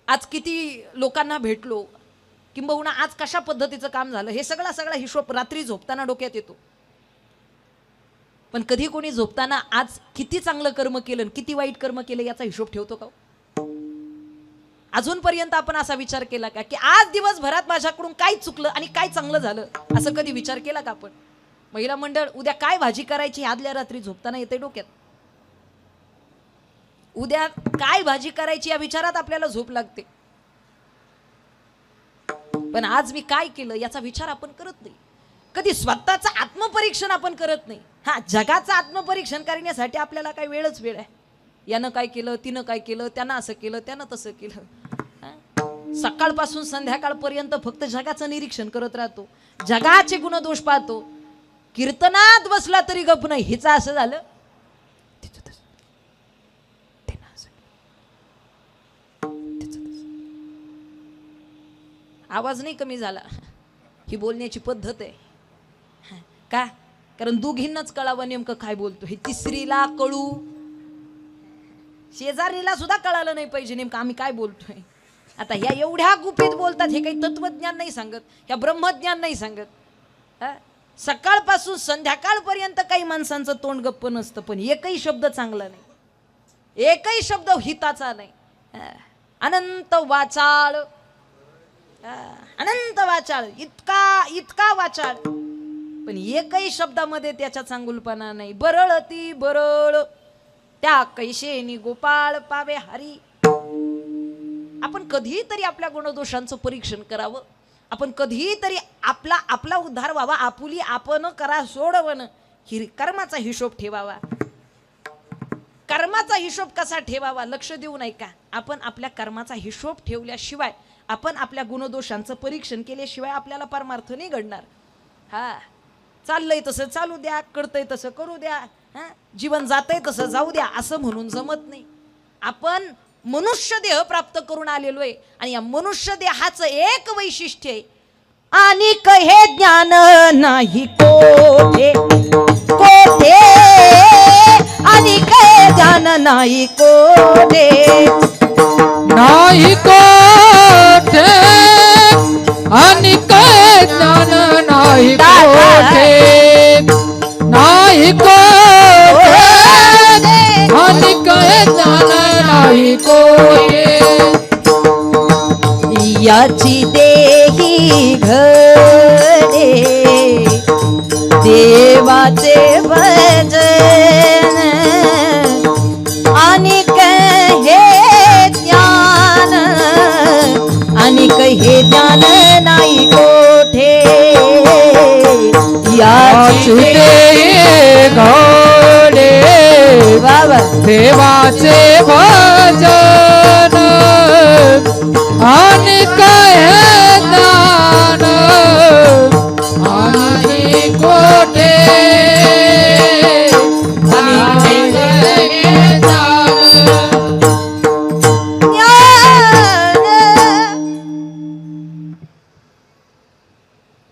[SPEAKER 1] आज किती लोकांना भेटलो, किंबहुना आज कशा पद्धतीचं काम झालं, हे सगळा हिशोब रात्री झोपताना डोक्यात येतो. पण कधी कोणी झोपताना आज किती चांगलं कर्म केलं किती वाईट कर्म केलं याचा हिशोब ठेवतो का? अजूनपर्यंत आपण असा विचार केला का की आज दिवसभरात माझ्याकडून काय चुकलं आणि काय चांगलं झालं, असं कधी विचार केला का आपण? महिला मंडळ, उद्या काय भाजी करायची आदल्या रात्री झोपताना येते डोक्यात. उद्या काय भाजी करायची या विचारात आपल्याला झोप लागते. पण आज मी काय केलं याचा विचार आपण करत नाही. कधी स्वतःचं आत्मपरीक्षण आपण करत नाही. हा, जगाचं आत्मपरीक्षण करण्यासाठी आपल्याला काय वेळच वेळ आहे. यानं काय केलं, तिनं काय केलं, त्यानं असं केलं, त्यानं तसं केलं. सकाळपासून संध्याकाळपर्यंत फक्त जगाचं निरीक्षण करत राहतो, जगाचे गुणदोष पाहतो. कीर्तनात बसला तरी गप नाही, हिचं असं झालं, आवाज नाही कमी झाला, ही बोलण्याची पद्धत आहे. का? कारण दोघींनाच कळावं नेमकं काय बोलतो. हे तिसरीला कळू, शेजारीला सुद्धा कळालं नाही पाहिजे नेमकं आम्ही काय बोलतोय. आता ह्या एवढ्या गुपित बोलतात, हे काही तत्वज्ञान नाही सांगत, ह्या ब्रह्मज्ञान नाही सांगत. सकाळपासून संध्याकाळपर्यंत काही माणसांचं तोंड गप्प नसतं, पण एकही शब्द चांगला नाही, एकही शब्द हिताचा नाही. अनंत वाचाळ, अनंत वाचाळ, इतका वाचाळ, पण एकही शब्दामध्ये त्याच्या चांगुलपणा नाही. बरळ ती बरळ त्या कैशेनी गोपाळ पावे हरी. आपण कधीतरी आपल्या गुणदोषांचं परीक्षण करावं. आपण कधीतरी आपला उद्धार व्हावा, आपुली आपण करा सोडवण, कर्माचा हिशोब ठेवावा. कर्माचा हिशोब कसा ठेवावा लक्ष देऊ नाही का? आपण आपल्या कर्माचा हिशोब ठेवल्याशिवाय, आपण आपल्या गुणदोषांचं परीक्षण केल्याशिवाय आपल्याला परमार्थ नाही घडणार. हा, चाललंय तसं चालू द्या, करतंय तसं करू द्या, जीवन जातंय तसं जाऊ द्या, असं म्हणून जमत नाही. आपण मनुष्य देह प्राप्त करून आलेलो आहे आणि या मनुष्य देहाचं एक वैशिष्ट्य आहे, आणि हे ज्ञान नाही कोठे कोठे, आणि ज्ञान नाही कोठे,
[SPEAKER 2] नाही कोठे आणि काय ज्ञान नाही कोठे, नाही कोठे आणि काय ज्ञान नाही कोठे.
[SPEAKER 1] याची देही घडे देवाचे भजन, आणि हे ज्ञान, आणि हे ज्ञान नाही कोठे. याची
[SPEAKER 2] देही घडे देवाचे भजन, आणि काय ज्ञान आणि कोठे,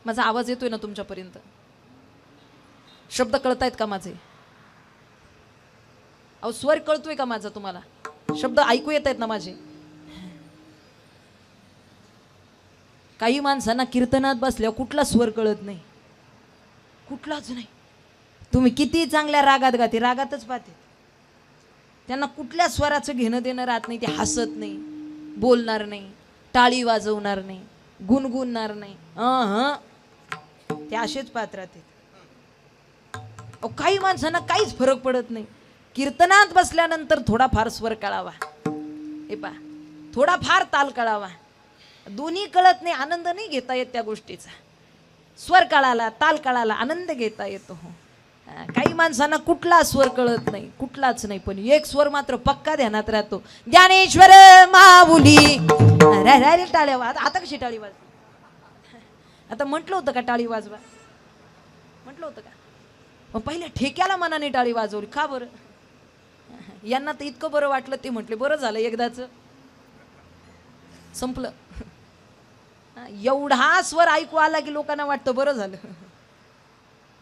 [SPEAKER 1] माझा आवाज येतोय ना तुमच्यापर्यंत? शब्द कळतायत का माझे? अहो, स्वर कळतोय का माझा तुम्हाला? शब्द ऐकू येत आहेत ना माझे? काही माणसांना कीर्तनात बसल्या कुठला स्वर कळत नाही, कुठलाच नाही. तुम्ही किती चांगल्या रागात गाते, रागातच पाहते, त्यांना कुठल्या स्वराचं घेणं देणं राहत नाही. ते हसत नाही, बोलणार नाही, टाळी वाजवणार नाही, गुणगुणणार नाही, ते असेच पाहत राहते. काही माणसांना काहीच फरक पडत नाही. कीर्तनात बसल्यानंतर थोडाफार स्वर कळावा, हे पा, थोडाफार ताल कळावा. दोन्ही कळत नाही, आनंद नाही घेता येत त्या गोष्टीचा. स्वर कळाला, ताल कळाला, आनंद घेता येतो. काही माणसांना कुठला स्वर कळत नाही, कुठलाच नाही, पण एक स्वर मात्र पक्का ध्यानात राहतो. ज्ञानेश्वर माऊली. टाळ्या वाज, आता कशी टाळी वाजली? आता म्हटलं होतं का टाळी वाजवा? म्हटलं होतं का? मग पहिले ठेक्याला मनाने टाळी वाजवली का बरं? यांना तर इतकं बरं वाटलं, ते म्हटले बरं झालं एकदाच संपलं. एवढा स्वर ऐकू आला की लोकांना वाटतं बरं झालं.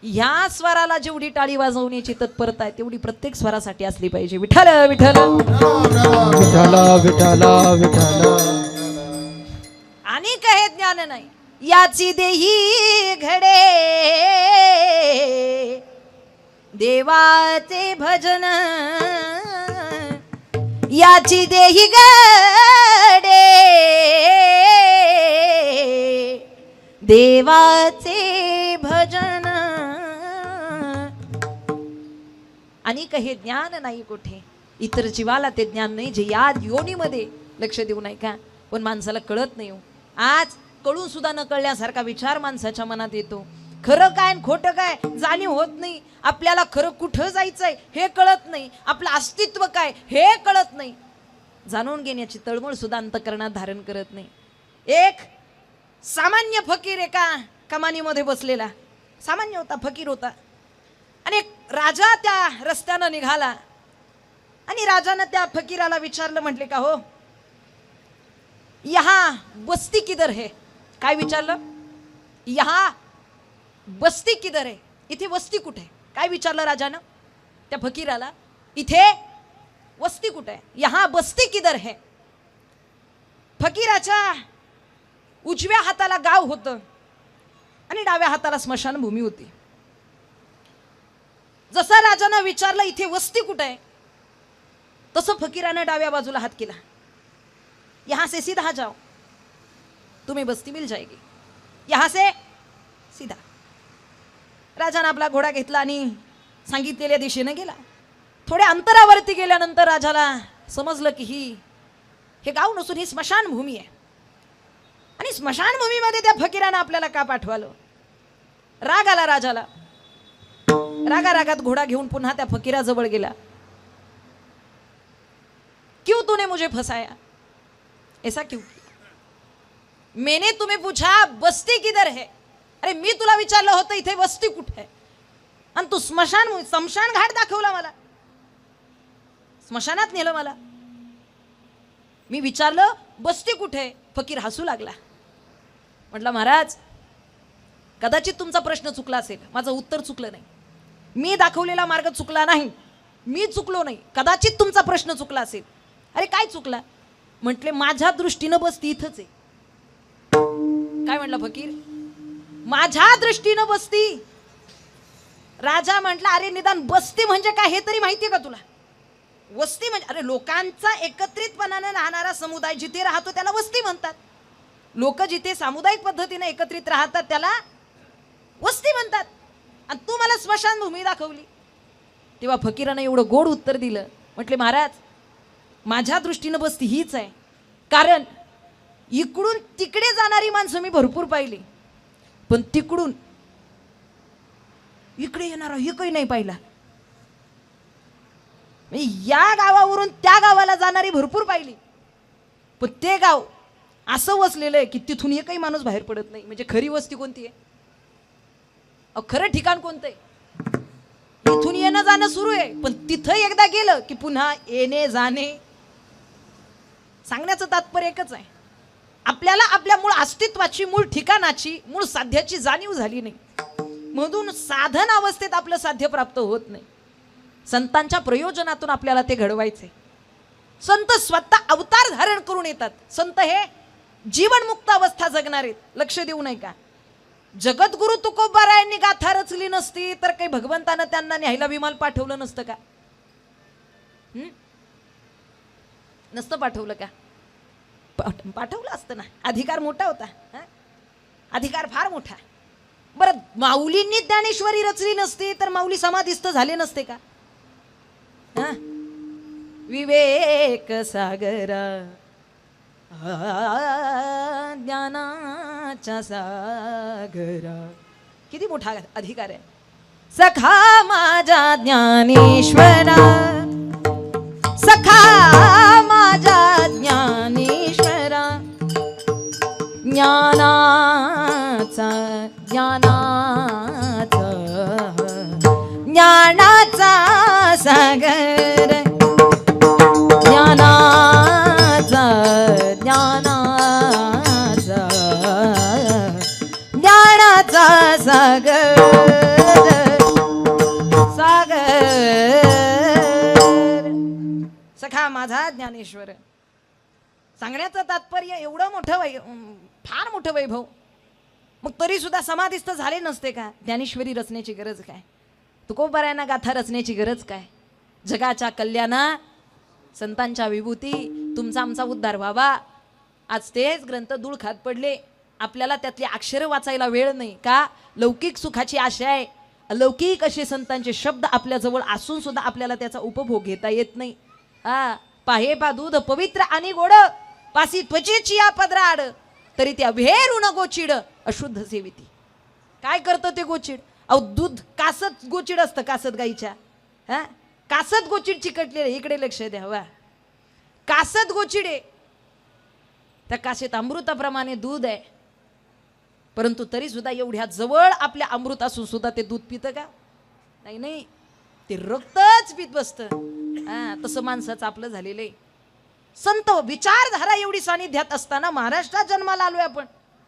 [SPEAKER 1] ह्या स्वराला जेवढी टाळी वाजवण्याची तत्परता आहे तेवढी प्रत्येक स्वरासाठी असली पाहिजे. विठ्ठल विठ्ठल
[SPEAKER 2] विठ्ठल विठ्ठल विठ्ठल.
[SPEAKER 1] आणि काही ज्ञान नाही याची देही घडे देवाचे भजन याची देही घडे देवाचे भजन. आणि काही ज्ञान नाही कुठे इतर जीवाला ते ज्ञान नाही जे या योनीमध्ये लक्ष देऊ नाही का. पण माणसाला कळत नाही हो. आज कळून सुद्धा न कळल्यासारखा विचार माणसाच्या मनात येतो. खरं काय खोटं काय जाणीव होत नाही. आपल्याला खरं कुठं जायचंय हे कळत नाही. आपलं अस्तित्व काय हे कळत नाही. जाणून घेण्याची तळमळ सुद्धा अंतःकरणात धारण करत नाही. एक सामान्य फकीर एका कमानीमध्ये बसलेला सामान्य होता फकीर होता. आणि एक राजा त्या रस्त्यानं निघाला आणि राजानं त्या फकीराला विचारलं म्हटले का हो यहाँ बस्ती किधर है. काय विचारलं यहाँ बस्ती किधर है इथे वस्ती कुठे आहे. काय विचारलं राजानं त्या फकीराला इथे वस्ती कुठे आहे यहाँ बस्ती किधर है. फकीराच्या उजव्या हाताला गाव होतं आणि डाव्या हाताला स्मशानभूमी होती. जसं राजानं विचारलं इथे वस्ती कुठे आहे तसं फकीरानं डाव्या बाजूला हात केला. यहां से सीधा जाओ तुम्हें बस्ती मिल जाएगी यहां से सीधा. राजानं आपला घोडा घेतला आणि सांगितलेल्या दिशेनं गेला. थोड्या अंतरावरती गेल्यानंतर राजाला समजलं की हे गाव नसून ही स्मशानभूमी आहे. आणि स्मशानभूमीमध्ये त्या फकीरानं आपल्याला का पाठवलं. राग आला राजाला. रागात घोडा घेऊन पुन्हा त्या फकीराजवळ गेला. क्यों तूने मुझे फसाया ऐसा क्यों किया. मैंने तुम्हें पूछा बस्ती किधर है. अरे मी तुला विचारलं होतं इथे वस्ती कुठे आहे आणि तू स्मशान घाट दाखवला मला. स्मशानात नेलं मला. मी विचारलं बस्ती कुठे. फकीर हसू लागला. म्हटलं महाराज कदाचित तुमचा प्रश्न चुकला असेल. माझं उत्तर चुकलं नाही. मी दाखवलेला मार्ग चुकला नाही. मी चुकलो नाही. कदाचित तुमचा प्रश्न चुकला असेल. अरे काय चुकला. म्हटले माझ्या दृष्टीनं बस्ती इथंच आहे. काय म्हटलं फकीर माझ्या दृष्टीनं बस्ती. राजा म्हटला अरे निदान बस्ती म्हणजे काय हे तरी माहितीये का तुला. वस्ती म्हणजे अरे लोकांचा एकत्रितपणाने राहणारा समुदाय जिथे राहतो त्याला वस्ती म्हणतात. लोक जिथे सामुदायिक पद्धतीने एकत्रित राहतात त्याला वस्ती म्हणतात. आणि तू मला स्मशानभूमी दाखवली. तेव्हा फकीरानं एवढं गोड उत्तर दिलं. म्हटले महाराज माझ्या दृष्टीनं बस्ती हीच आहे. कारण इकडून तिकडे जाणारी माणसं मी भरपूर पाहिली पण तिकडून इकडे येणारा हे काही नाही पाहिला. या गावावरून त्या गावाला जाणारी भरपूर पाहिली पण ते गाव असं वसलेलं आहे की तिथून एकही माणूस बाहेर पडत नाही. म्हणजे खरी वस्ती कोणती आहे. खरं ठिकाण कोणतं आहे. इथून येणं जाणं सुरू आहे पण तिथं एकदा गेलं की पुन्हा येणे जाणे. सांगण्याचं तात्पर्य एकच आहे आपल्याला आपल्या मूळ अस्तित्वाची मूळ ठिकाणाची मूळ साध्याची जाणीव झाली नाही म्हणून साधन अवस्थेत आपलं साध्य प्राप्त होत नाही. संतांच्या प्रयोजनातून आपल्याला ते घडवायचे. संत स्वतः अवतार धारण करून येतात. संत हे जीवनमुक्त अवस्था जगणार आहेत. लक्ष देऊ नये का. जगद्गुरु तुकोबारायांनी गाथा रचली नसती तर काही भगवंतानं त्यांना न्यायला विमान पाठवलं नसतं का. नसतं पाठवलं का. पाठवलं असतं ना. अधिकार मोठा होता. अधिकार फार मोठा. बरं माऊलींनी ज्ञानेश्वरी रचली नसती तर माऊली समाधिस्थ झाले नसते का. विवेक सागरा ज्ञानाचा सागरा किती मोठा अधिकार आहे. सखा माझा ज्ञानेश्वरा सखा माझा ज्ञानेश्वरा ज्ञानाचा सागर ज्ञानाचा सागर माझा ज्ञानेश्वर. सांगण्याचं तात्पर्य एवढं मोठं फार मोठं वैभव, मग तरी सुद्धा समाधिस्थ झाले नसते का? ज्ञानेश्वरी रचण्याची गरज काय? तुकोबारायांना गाथा रचण्याची गरज काय? जगाच्या कल्याणा संतांच्या विभूती तुमचा आमचा उद्धार व्हावा. आज तेच ग्रंथ धूळ खात पडले, आपल्याला त्यातली अक्षरं वाचायला वेळ नाही का? लौकिक सुखाची आशा आहे. अलौकिक असे संतांचे शब्द आपल्याजवळ असून सुद्धा आपल्याला त्याचा उपभोग घेता येत नाही. पाहे पा दूध पवित्र आणि गोड, पासी त्वचेची या पदराड, तरी त्या भेरून गोचिड अशुद्ध सेविती. काय करतं ते गोचिड? अहो दूध कासत गोचिड असतं, कासत गाईच्या. कासत गोचिड चिकटलेलं, इकडे लक्ष द्या. वा, कासत गोचिड आहे, त्या कासेत अमृताप्रमाणे दूध आहे, परंतु तरी सुद्धा एवढ्या जवळ आपल्या अमृत असून सुद्धा ते दूध पितं का? नाही नाही, ते रक्तच पित बसतं. तसं माणसाचं आपलं झालेलं आहे. संत विचारधारा एवढी सानिध्यात असताना महाराष्ट्रात जन्माला आलोय आपण.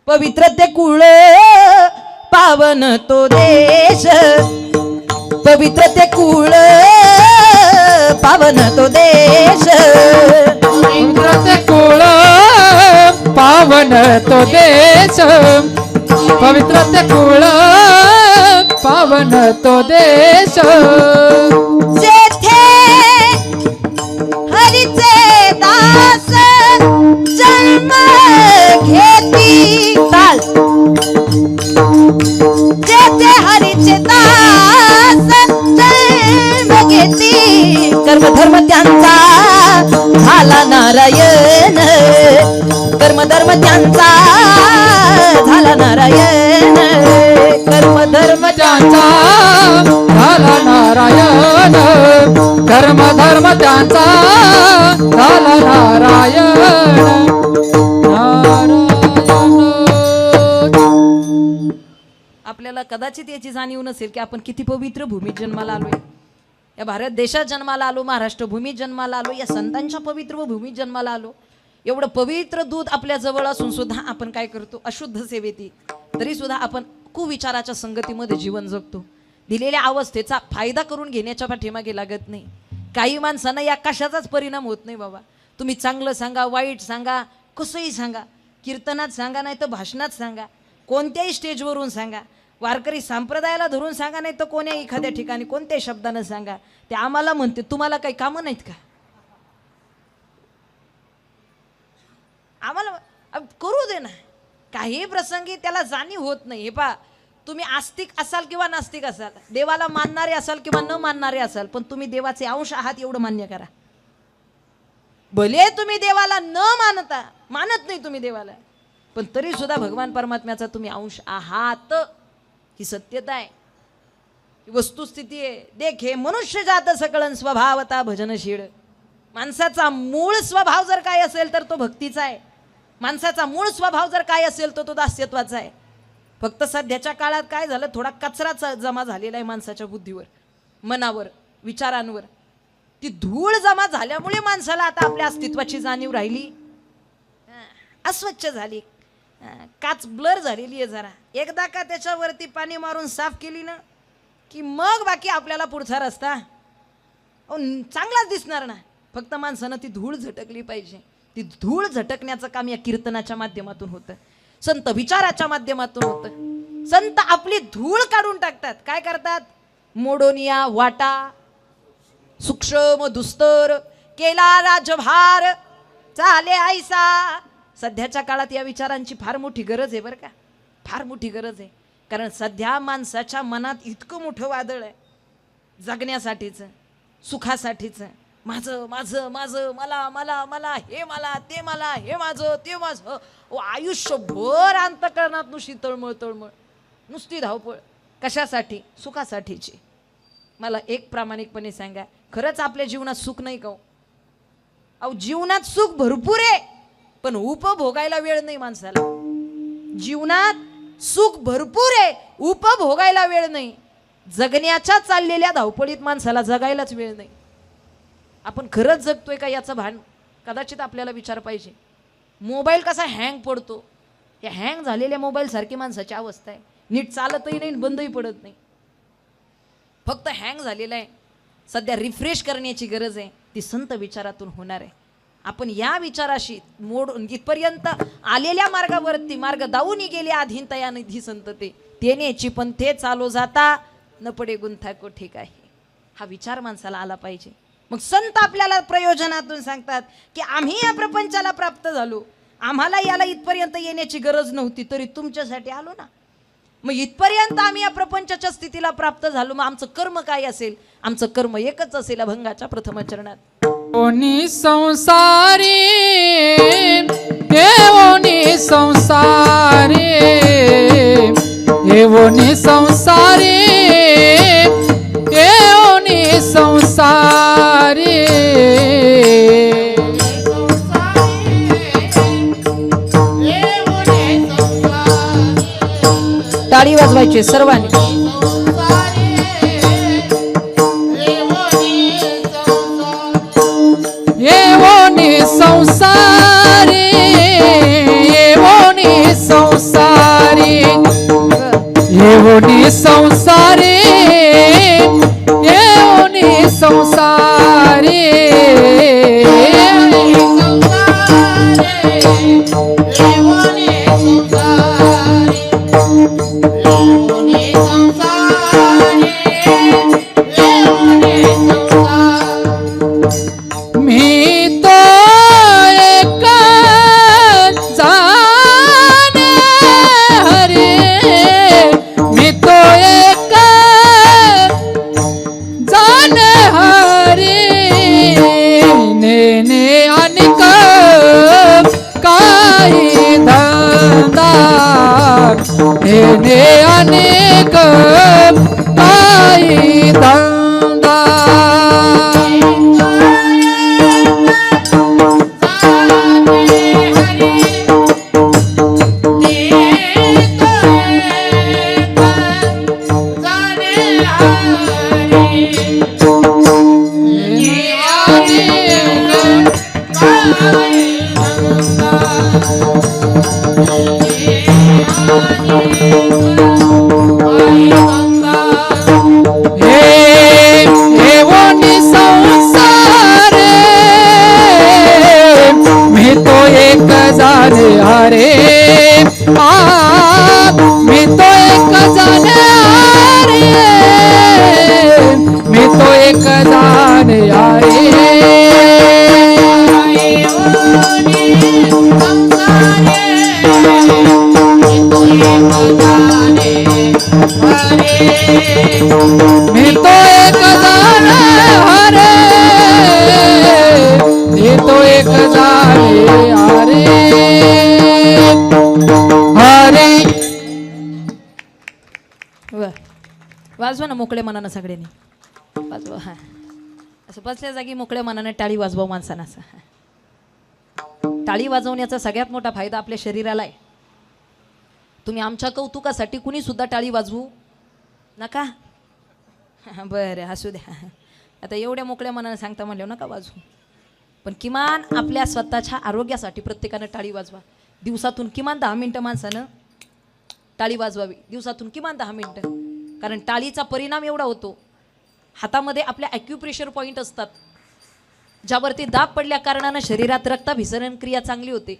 [SPEAKER 1] पवित्र ते कुळ पावन तो देश, पवित्र ते कुळ पावन तो देश,
[SPEAKER 2] पवित्र ते कुळ पावन तो देश, पवित्र ते कुळ पावन तो देश.
[SPEAKER 1] जेथे हरीचे दास जन्म घेती ताल, जेथे हरीचे दास जन्म घेती, कर्मधर्म त्यांचा झाला नारायण, कर्मधर्म त्यांचा झाला नारायण, कर्मधर्म
[SPEAKER 2] त्यांचा झाला नारायण, कर्म धर्म त्यांचा झाला नारायण, नारायण.
[SPEAKER 1] आपल्याला कदाचित याची जाणीव नसेल की आपण किती पवित्र भूमीत जन्माला आलोय. या भारत देशात जन्माला आलो, महाराष्ट्र भूमीत जन्माला आलो, या संतांच्या पवित्र भूमीत जन्माला आलो. एवढं पवित्र दूध आपल्या जवळ असून सुद्धा आपण काय करतो? अशुद्ध सेवेती. तरी सुद्धा आपण कुविचाराच्या संगतीमध्ये जीवन जगतो. दिलेल्या अवस्थेचा फायदा करून घेण्याच्या पाठीमागे लागत नाही. काही माणसांना या कशाचाच परिणाम होत नाही बाबा. तुम्ही चांगलं सांगा, वाईट सांगा, कसंही सांगा, कीर्तनात सांगा, नाही तर भाषणात सांगा, कोणत्याही स्टेजवरून सांगा, वारकरी संप्रदायाला धरून सांगा, नाही तर कोण्या एखाद्या ठिकाणी कोणत्याही शब्दानं सांगा, ते आम्हाला म्हणते तुम्हाला काही कामं नाहीत का? आम्हाला करू दे ना. काही प्रसंगी त्याला जाणीव होत नाही. हे पा, तुम्ही आस्तिक असाल किंवा नास्तिक असाल, देवाला मानणारे असाल किंवा न मानणारे असाल, पण तुम्ही देवाचे अंश आहात एवढं मान्य करा. भले तुम्ही देवाला न मानत नाही तुम्ही देवाला, पण तरी सुद्धा भगवान परमात्म्याचा तुम्ही अंश आहात. ही सत्यता आहे, ही वस्तुस्थिती आहे. देखे मनुष्य जात सकळन स्वभावता भजनशीळ. माणसाचा मूळ स्वभाव जर काय असेल तर तो भक्तीचा आहे. माणसाचा मूळ स्वभाव जर काय असेल तो दास्यत्वाचा आहे. फक्त सध्याच्या काळात काय झालं, थोडा कचरा जमा झालेला आहे माणसाच्या बुद्धीवर, मनावर, विचारांवर. ती धूळ जमा झाल्यामुळे माणसाला आता आपल्या अस्तित्वाची जाणीव राहिली. अस्वच्छ झाली, काच ब्लर झालेली आहे जरा. एकदा का त्याच्यावरती पाणी मारून साफ केली ना की मग बाकी आपल्याला पुढचा रस्ता चांगलाच दिसणार ना. फक्त माणसानं ती धूळ झटकली पाहिजे. ती धूळ झटकण्याचं काम या कीर्तनाच्या माध्यमातून होतं, संत विचाराच्या माध्यमातून होतं. संत आपली धूळ काढून टाकतात. काय करतात? मोडोनिया वाटा सूक्ष्म दुस्तर केला राजभार चाले ऐसा. सध्याच्या काळात या विचारांची फार मोठी गरज आहे बरं का, फार मोठी गरज आहे. कारण सध्या माणसाच्या मनात इतकं मोठं वादळ आहे जगण्यासाठीचं, सुखासाठीचं. माझं माझं माझं, मला मला मला, हे मला ते मला, हे माझं ते माझं. आयुष्यभर अंतःकरणात नुसती तळमळ तळमळ, नुसती धावपळ. कशासाठी? सुखासाठीची. मला एक प्रामाणिकपणे सांगा, खरंच आपल्या जीवनात सुख नाही का? अहो जीवनात सुख भरपूर आहे, पण उपभोगायला वेळ नाही माणसाला. जीवनात सुख भरपूर आहे, उपभोगायला वेळ नाही. जगण्याच्या चाललेल्या धावपळीत माणसाला जगायलाच वेळ नाही. आपण खरंच जगतोय का याचं भान कदाचित आपल्याला विचार पाहिजे. मोबाईल कसा हँग पडतो, या हँग झालेल्या मोबाईल सारखी माणसाची अवस्था आहे. नीट चालतही नाही, बंदही पडत नाही, फक्त हँग झालेला आहे. सध्या रिफ्रेश करण्याची गरज आहे. ती संत विचारातून होणार आहे. आपण या विचाराशी इथपर्यंत आलेल्या मार्गावरती मार्ग दाऊनी गेले आधीनतया निधी संत ते नेची पण ते चालू जाता न पडे गुंथा कोठे काही. हा विचार माणसाला आला पाहिजे. मग संत आपल्याला प्रयोजनातून सांगतात की आम्ही या प्रपंचाला प्राप्त झालो, आम्हाला याला इथपर्यंत येण्याची गरज नव्हती तरी तुमच्यासाठी आलो ना. मग इथपर्यंत आम्ही या प्रपंचाच्या स्थितीला प्राप्त झालो, मग आमचं कर्म काय असेल? आमचं कर्म एकच असेल अभंगाच्या प्रथम चरणात.
[SPEAKER 2] ओनी संसारी ओनी संसारी ओनी संसारी ओनी संसारी.
[SPEAKER 1] टाळी वाजवायची सर्वांनी.
[SPEAKER 2] ओनी संसारी ओनी संसारी ओनी संसारी ओनी संसारी. मी तो एक जाने हरे मी तो एक जाने हरे नेने अनेक काही धंदा नेने अनेक काही धंदा. हरे मी तो एक जाने मी तो एक जाने मी तो एक जाने हरे मी तो एक जाने हरे हरे.
[SPEAKER 1] वाजवा ना मोकळ्या मनानं सगळ्यांनी वाजवा. हा असं बसल्या जागी मोकळ्या मनाने टाळी वाजवा माणसानं. असं टाळी वाजवण्याचा सगळ्यात मोठा फायदा आपल्या शरीराला आहे. तुम्ही आमच्या कौतुकासाठी कुणी सुद्धा टाळी वाजवू नका. बरं हसू द्या. आता एवढ्या मोकळ्या मनाने सांगता म्हणलं नका वाजवू, पण किमान आपल्या स्वतःच्या आरोग्यासाठी प्रत्येकानं टाळी वाजवा. दिवसातून किमान 10 मिनटं माणसानं टाळी वाजवावी. दिवसातून किमान 10 मिनटं. कारण टाळीचा परिणाम एवढा होतो, हातामध्ये आपल्या ॲक्युप्रेशर पॉईंट असतात ज्यावरती दाब पडल्या कारणानं शरीरात रक्ताभिसरण क्रिया चांगली होते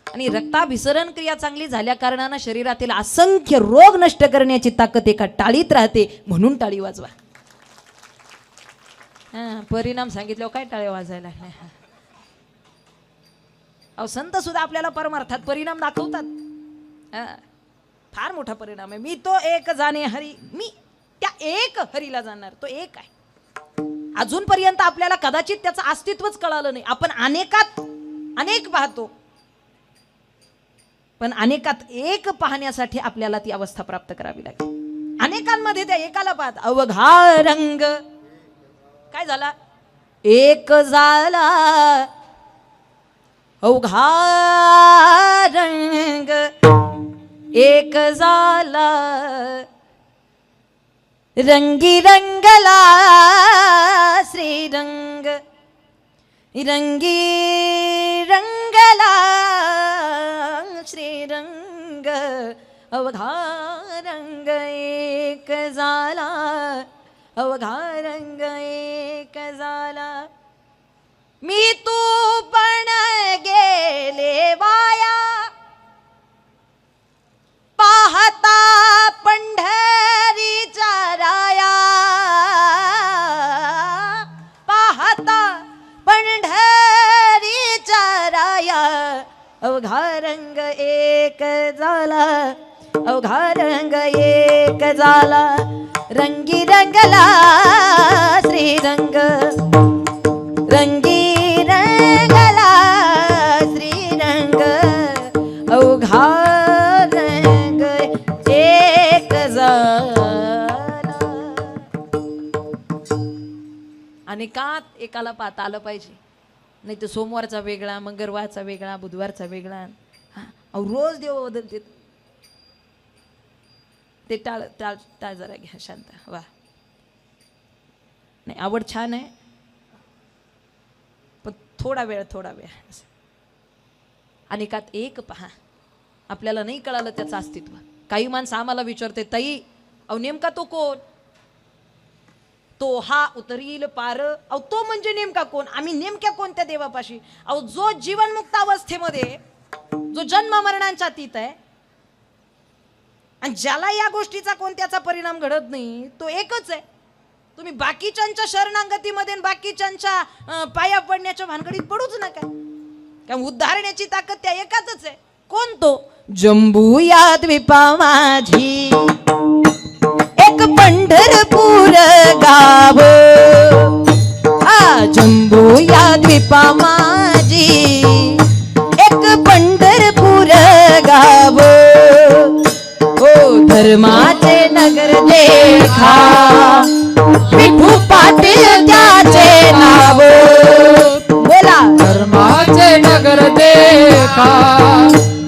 [SPEAKER 1] आणि रक्ताभिसरण क्रिया चांगली झाल्या कारणानं शरीरातील असंख्य रोग नष्ट करण्याची ताकद एका टाळीत राहते. म्हणून टाळी वाजवा. परिणाम सांगितल्यावर काय टाळ्या वाजायला लागल्या. अहो संत सुद्धा आपल्याला परमार्थात परिणाम दाखवतात. फार मोठा परिणाम आहे. मी तो एक जाणे हरी, मी त्या एक हरीला जाणार. तो एक आहे. अजूनपर्यंत आपल्याला कदाचित त्याचं अस्तित्वच कळालं नाही. आपण अनेकात अनेक पाहतो, पण अनेकात एक पाहण्यासाठी आपल्याला ती अवस्था प्राप्त करावी लागेल. अनेकांमध्ये त्या एकाला पाहत अवघा रंग काय झाला? एक झाला अवघा रंग एक झाला रंगी रंगला श्रीरंग रंगी रंगला श्रीरंग अवघा रंग एक झाला अवघा रंग एक झाला मी तू पण गेले वाया, पाहता पंढरीचा राया, पाहता पंढरीचा राया, अवघा रंग एक झाला, अवघा रंग एक झाला, रंगी रंगला श्रीरंग, रंगी रंगला श्रीरंग, अवघा रंग एक झाला. आणि का एकाला पाहता आलं पाहिजे, नाही तर सोमवारचा वेगळा, मंगळवारचा वेगळा, बुधवारचा वेगळा. रोज देव बदलते. ते टाळ टाळ टाळ जरा घ्या शांत. वा नाही आवड छान आहे, पण थोडा वेळ असं. आणि का एक पहा, आपल्याला नाही कळालं त्याचं अस्तित्व. काही माणसं आम्हाला विचारते, ताई अहो नेमका तो कोण, तो हा उतरील पार, अहो तो म्हणजे नेमका कोण, आम्ही नेमक्या कोणत्या देवापाशी. अहो जो जीवनमुक्त अवस्थेमध्ये, जो जन्म मरणांच्या अतीत आहे, आणि ज्याला या गोष्टीचा कोणत्याचा परिणाम घडत नाही, तो एकच आहे. तुम्ही बाकीच्यांच्या शरणागतीमध्ये, बाकीच्यांच्या पाया पडण्याच्या भानगडीत पडूच नका, कारण उद्धारण्याची ताकद त्या एकाच आहे. कोण तो, जंबू या द्वीपा माझी, एक पंढरपूर गाव, जंबू या द्वीपा माझी, एक पंढरपूर गाव, धर्माचे नगर देखा, विठू पाटील त्याचे नाव, बोला
[SPEAKER 2] धर्माचे नगर देखा,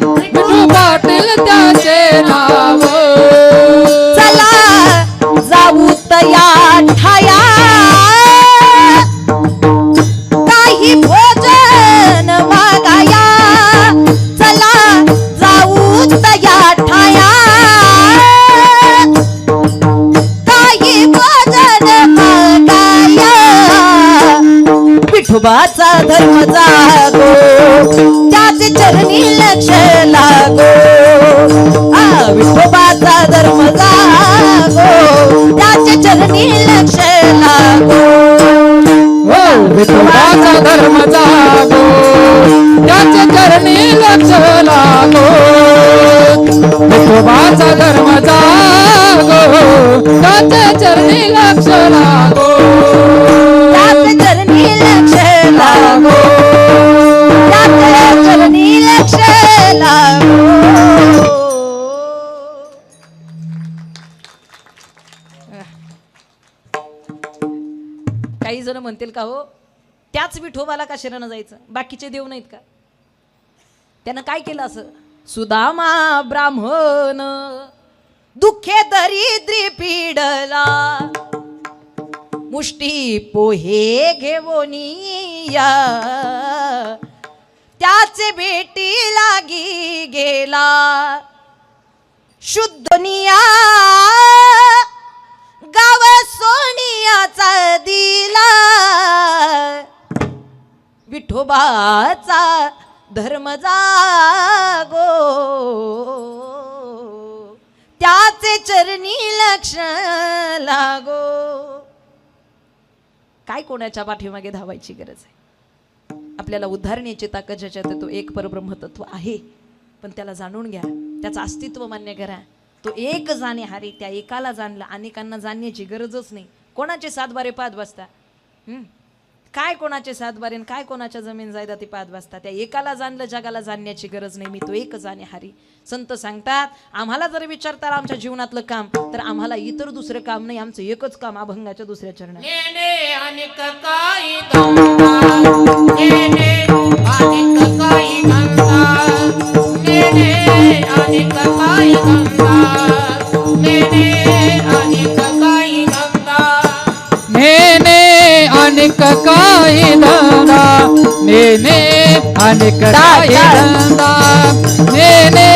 [SPEAKER 2] विठू पाटील त्याचे नाव,
[SPEAKER 1] चला जाऊ तया ठाया, काही भोजन मागाया, चला जाऊ तया ठाया, विठोबाचा धर्म जागो, त्याचे चरणी लक्ष लागो, विठोबाचा धर्म जागो, त्याचे चरणी लक्ष लागो,
[SPEAKER 2] विठोबाचा धर्म जागो, त्याचे चरणी लक्ष लागो, विठोबाचा धर्म जागो, त्याचे चरणी लक्ष लागो,
[SPEAKER 1] त्याचे चरणी लक्ष लागो, त्याचे चरणी लक्ष लागो. काही जण म्हणतील का हो, त्याच विठोबाला का शरण जायचं, बाकीचे देव नाहीत का. त्यानं काय केलं असं, सुदामा ब्राह्मण दुःखे दरिद्री पीडला, मुष्टी पोहे घेवोनिया, त्याचे भेटी लागी गेला, शुद्धनिया गाव सोनियाचा दिला, विठोबाचा धर्म जागो, त्याचे चरणी लक्ष लागो. काय कोणाच्या पाठीमागे धावायची गरज आहे. आपल्याला उद्धारण्याची ताकद ज्याच्यात तो एक परब्रह्म तत्व आहे, पण त्याला जाणून घ्या, त्याचं अस्तित्व मान्य करा. तो एक जाणे हारी, त्या एकाला जाणला, अनेकांना जाणण्याची गरजच नाही. कोणाचे सातबारे पाहत बसता, काय कोणाचे सातबारे, काय कोणाच्या जमीन जायदाती पाहत बसता. त्या एकाला जाणलं, जगाला जाणण्याची गरज नाही. मी तो एक जाणे हारी. संत सांगतात, आम्हाला जर विचारता आमच्या जीवनातलं काम, तर आम्हाला इतर दुसरं काम नाही, आमचं एकच काम अभंगाच्या दुसऱ्या चरणात.
[SPEAKER 3] अनेक काही धंदा, अनेक काही धंदा, अनेक काही धंदा, अनेक काही धंदा,
[SPEAKER 2] अनेक काही धंदा, नेने अनेक काही धंदा, नेने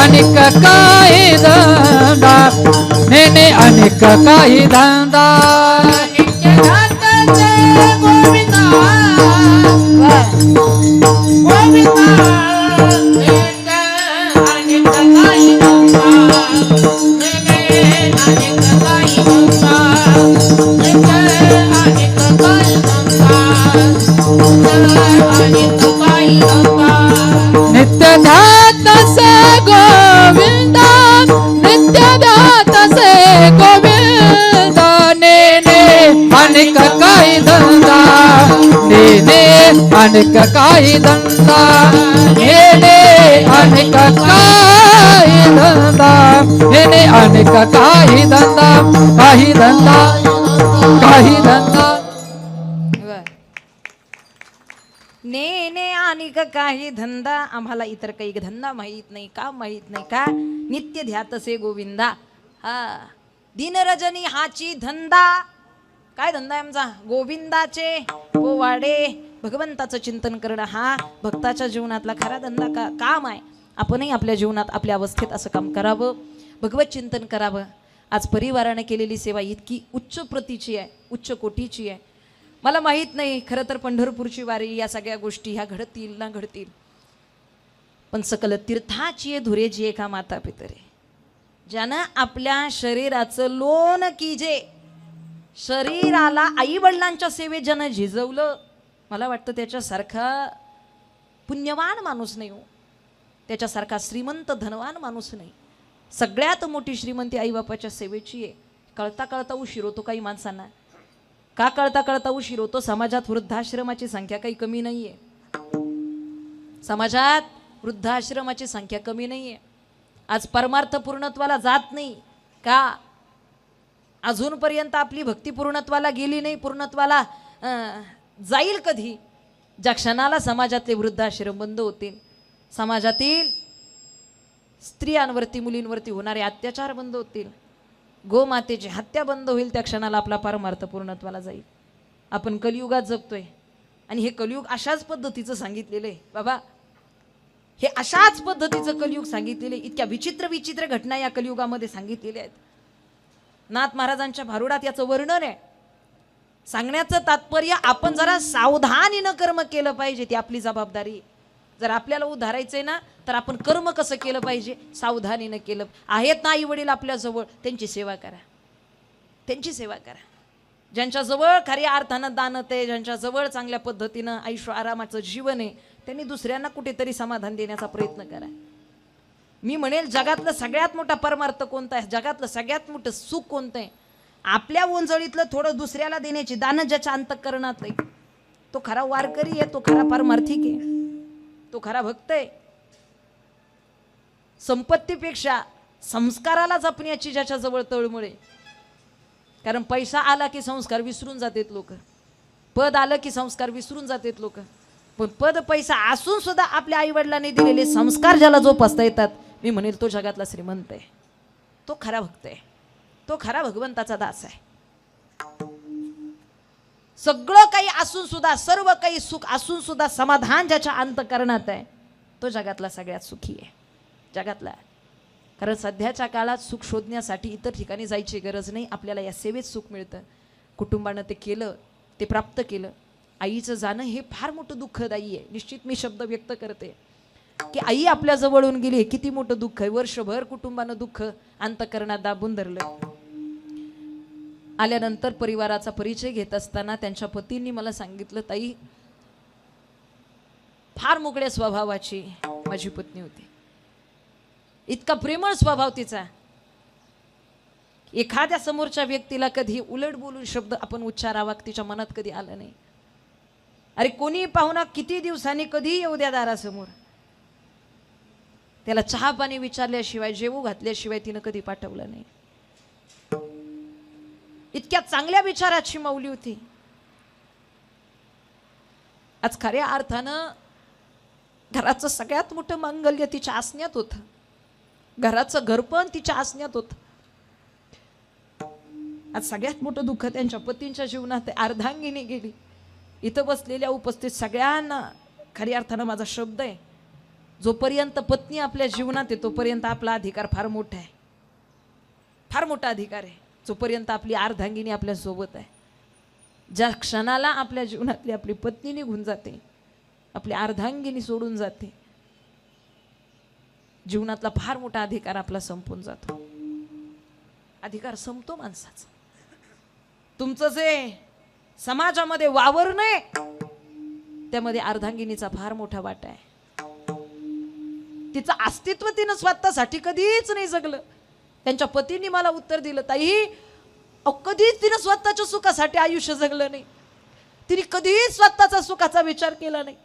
[SPEAKER 2] अनेक काही धंदा, नेने अनेक काही धंदा,
[SPEAKER 3] नित्य दाताचे गोविंदा,
[SPEAKER 2] अनेक काही धंदा नेने अनेक काही धंदा नेने अनेक काही धंदा नेने अनेक काही धंदा काही धंदा काही धंदा
[SPEAKER 1] नेने आणि काही धंदा आम्हाला इतर काही धंदा माहीत नाही का माहीत नाही का नित्य ध्यातसे गोविंदा हा दिन रजनी हाची धंदा काय धंदा आहे आमचा गोविंदाचे पोवाडे भगवंताचं चिंतन करणं हा भक्ताच्या जीवनातला खरा धंदा का काम आहे. आपणही आपल्या जीवनात आपल्या अवस्थेत असं काम करावं भगवत चिंतन करावं. आज परिवाराने केलेली सेवा इतकी उच्च प्रतीची आहे उच्च कोटीची आहे. मला माहीत नाही खरं तर पंढरपूरची वारी या सगळ्या गोष्टी ह्या घडतील ना घडतील पण सकल तीर्थाची धुरे जी एका माता पितरे ज्यानं आपल्या शरीराचं लोन कीजे शरीराला आई वडिलांच्या सेवेत ज्यानं झिजवलं मला वाटतं त्याच्यासारखा पुण्यवान माणूस नाही हो त्याच्यासारखा श्रीमंत धनवान माणूस नाही. सगळ्यात मोठी श्रीमंती आईबापाच्या सेवेची आहे. कळता कळता उशीर होतो काही माणसांना का कळता कळता उशीर होतो. समाजात वृद्धाश्रमाची संख्या काही कमी नाहीये. समाजात वृद्धाश्रमाची संख्या कमी नाहीये. आज परमार्थ पूर्णत्वाला जात नाही का अजूनपर्यंत आपली भक्ती पूर्णत्वाला गेली नाही. पूर्णत्वाला जाईल कधी ज्या क्षणाला समाजातले वृद्धाश्रम बंद होतील समाजातील स्त्रियांवरती मुलींवरती होणारे अत्याचार बंद होतील गोमातेची हत्या बंद होईल त्या क्षणाला आपला परमार्थ पूर्णत्वाला जाईल. आपण कलियुगात जगतोय आणि हे कलियुग अशाच पद्धतीचं सांगितलेलं आहे बाबा. हे अशाच पद्धतीचं कलियुग सांगितलेलं आहे. इतक्या विचित्र विचित्र घटना या कलियुगामध्ये सांगितलेल्या आहेत. नाथ महाराजांच्या भारुडात याचं वर्णन आहे. सांगण्याचं तात्पर्य आपण जरा सावधानीनं कर्म केलं पाहिजे ती आपली जबाबदारी. जर आपल्याला उद्धारायचंय ना तर आपण कर्म कसं केलं पाहिजे सावधानीनं केलं. आहेत ना आई वडील आपल्या जवळ त्यांची सेवा करा त्यांची सेवा करा. ज्यांच्याजवळ खऱ्या अर्थानं दानत आहे ज्यांच्याजवळ चांगल्या पद्धतीनं आयुष्य आरामाचं जीवन आहे त्यांनी दुसऱ्यांना कुठेतरी समाधान देण्याचा प्रयत्न करा. मी म्हणेल जगातलं सगळ्यात मोठा परमार्थ कोणता आहे जगातलं सगळ्यात मोठं सुख कोणतं आहे आपल्या ओंजळीतलं थोडं दुसऱ्याला देण्याची दान ज्याच्या अंतःकरणात आहे तो खरा वारकरी आहे तो खरा पारमार्थिक आहे तो खरा भक्त आहे. संपत्तीपेक्षा संस्काराला जपण्याची ज्याच्या जवळ तळमळ आहे. कारण पैसा आला की संस्कार विसरून जातात लोक पद आलं की संस्कार विसरून जातात लोक पण पद पैसा असून सुद्धा आपल्या आई वडिलांनी दिलेले संस्कार ज्याला जोपासता येतात मी म्हणेल तो जगातला श्रीमंत आहे तो खरा भक्त आहे तो खरा भगवंताचा दास आहे. सगळं काही असून सुद्धा सर्व काही सुख असून सुद्धा समाधान ज्याच्या अंतःकरणात आहे तो जगातला सगळ्यात सुखी आहे जगातला. कारण सध्याच्या काळात सुख शोधण्यासाठी इतर ठिकाणी जायची गरज नाही. आपल्याला या सेवेत सुख मिळतं. कुटुंबानं ते केलं ते प्राप्त केलं. आईचं जाणं हे फार मोठं दुःखदायी आहे. निश्चित मी शब्द व्यक्त करते की आई आपल्या जवळून गेली हे किती मोठं दुःख आहे. वर्षभर कुटुंबानं दुःख अंतःकरणात दाबून धरलं. आल्यानंतर परिवाराचा परिचय घेत असताना त्यांच्या पतींनी मला सांगितलं ताई फार मोकळ्या स्वभावाची माझी पत्नी होती. इतका प्रेमळ स्वभाव तिचा. एखाद्या समोरच्या व्यक्तीला कधी उलट बोलून शब्द आपण उच्चारावा तिच्या मनात कधी आलं नाही. अरे कोणी पाहुणा किती दिवसांनी कधी येऊ द्या दारासमोर त्याला चहा पाणी विचारल्याशिवाय जेवू घातल्याशिवाय तिनं कधी पाठवलं नाही. इतक्या चांगल्या विचाराची माऊली होती. आज खऱ्या अर्थानं घराचं सगळ्यात मोठं मांगल्य तिच्या आसन्यात होतं. घराचं घरपण तिच्या आसन्यात होतं. आज सगळ्यात मोठं दुःख त्यांच्या पतींच्या जीवनात अर्धांगिनी गेली. इथं बसलेल्या उपस्थित सगळ्यांना खऱ्या अर्थानं माझा शब्द आहे जोपर्यंत पत्नी आपल्या जीवनात आहे तोपर्यंत आपला अधिकार फार मोठा आहे फार मोठा अधिकार आहे. जोपर्यंत आपली अर्धांगिनी आपल्या सोबत आहे ज्या क्षणाला आपल्या जीवनातली आपली पत्नी निघून जाते आपली अर्धांगिनी सोडून जाते जीवनातला फार मोठा अधिकार आपला संपून जातो. अधिकार संपतो माणसाचा. तुमचं जे समाजामध्ये वावरणं त्यामध्ये अर्धांगिनीचा फार मोठा वाटा आहे. तिचं अस्तित्व तिनं स्वतःसाठी कधीच नाही जगलं. त्यांच्या पतींनी मला उत्तर दिलं ताई अहो कधीच तिनं स्वतःच्या सुखासाठी आयुष्य जगलं नाही, तिने कधीच स्वतःचा सुखाचा विचार केला नाही.